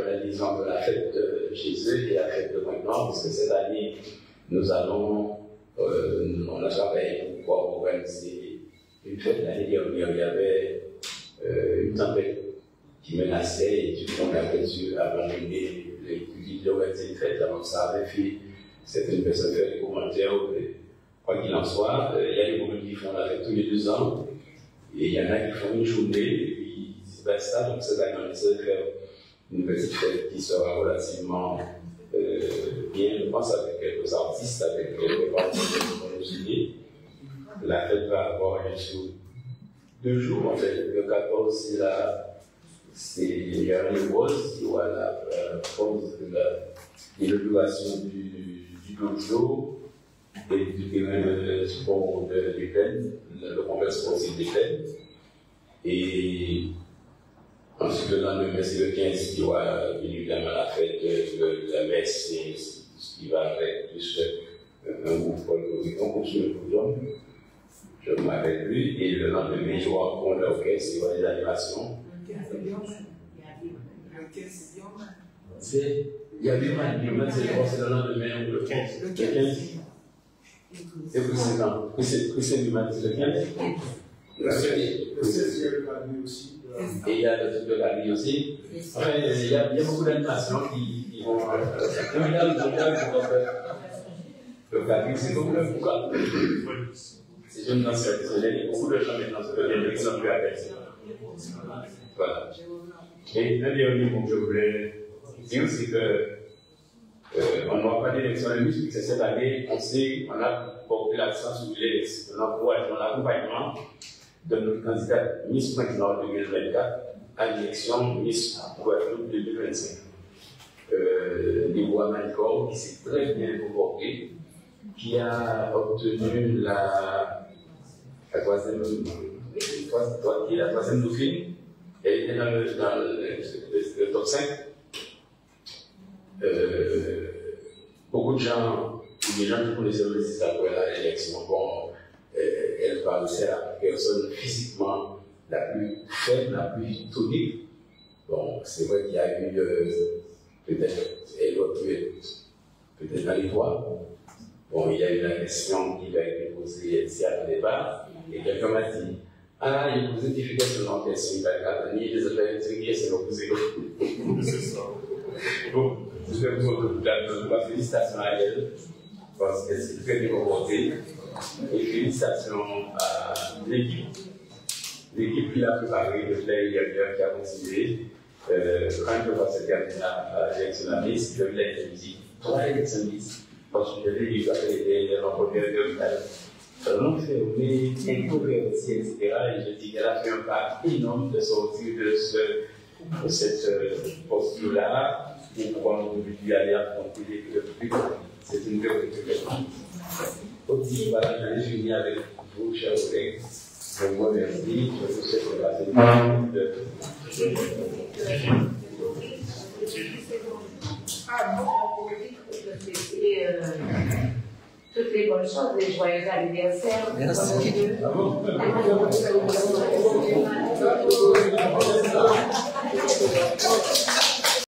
la liaison de la fête de chez eux et la fête de Pointe-Noire, parce que cette année, nous allons, on a travaillé pour pouvoir organiser une fête. L'année dernière, il y avait une tempête qui menaçait, et du coup, on avait dû abandonner l'organiser une fête. Alors, ça avait fait, c'était une personne qui a des commentaires, quoi qu'il en soit, il y a des communes qui font la fête tous les 2 ans, et il y en a qui font une journée, et puis ils se passent ça. Donc, cette année, on essaie de faire une petite fête qui sera relativement bien, je pense, avec quelques artistes, avec quelques partenaires de musiciens. La fête va avoir jusqu'à 2 jours, en fait. Le 14, il y a une rose, il y aura la pause de l'inauguration du dojo et du terrain de sport de l'Éden, le complexe sportif d'Éden. Et ensuite, le lendemain, c'est le 15, il y aura évidemment la fête de la messe, et ce qui va avec plus un groupe folklorique. On continue le programme. Je m'arrête lui, et le lendemain, il y aura encore l'orchestre, il y aura des animations. Il y a des maniements, c'est le lendemain ou le 15. Le 15. C'est précédent. C'est le 15. Et il y a le truc de la vie aussi. Enfin, il y a beaucoup d'animations qui vont. Le Gabi, c'est comme le Foucault. C'est une danse traditionnelle, il y a beaucoup de gens maintenant qui sont plus à l'aise. Voilà. Et un dernier mot que je voulais dire, c'est qu'on n'aura pas d'élection de musique, c'est cette année, on a porté l'accent sur l'accompagnement de notre candidat Miss Pointe-Noire 2024 à l'élection Miss Guadeloupe 2025. Niboa Manicor, qui s'est très bien comporté, qui a obtenu la troisième dauphine. Elle était dans le top 5. Beaucoup de gens, des gens qui connaissaient le disent après l'élection, bon, elle paraissait la personne physiquement la plus faible, la plus tonique. Bon, c'est vrai qu'il y a eu peut-être, elle aurait pu être peut-être dans les toits. Bon, il y a eu la question qui a été posée ici à le départ, et quelqu'un m'a dit, Ah, il pose des questions en question, il va gagner des affaires c'est l'opposé. C'est ça. Bon, je vais vous donner la félicitation à elle, parce qu'elle s'est très bien comportée. Et félicitations à l'équipe. L'équipe qui l'a préparé de player qui a continué. Quand je vois cette terminer à l'élection de la Miss, je vais être musique. 3 élections Miss, parce que je l'ai dit, les remporteurs de médailles. Donc, c'est introverti, etc. Et je dis qu'elle a fait un pas énorme de sortir de cette posture-là pour pouvoir nous aller affronter le public. C'est une belle réflexion. Aussi, voilà, j'allais finir avec vous, chers collègues. Je vous remercie. Je vous souhaite de passer une de toutes les bonnes choses, les joyeux anniversaires. Merci. Merci.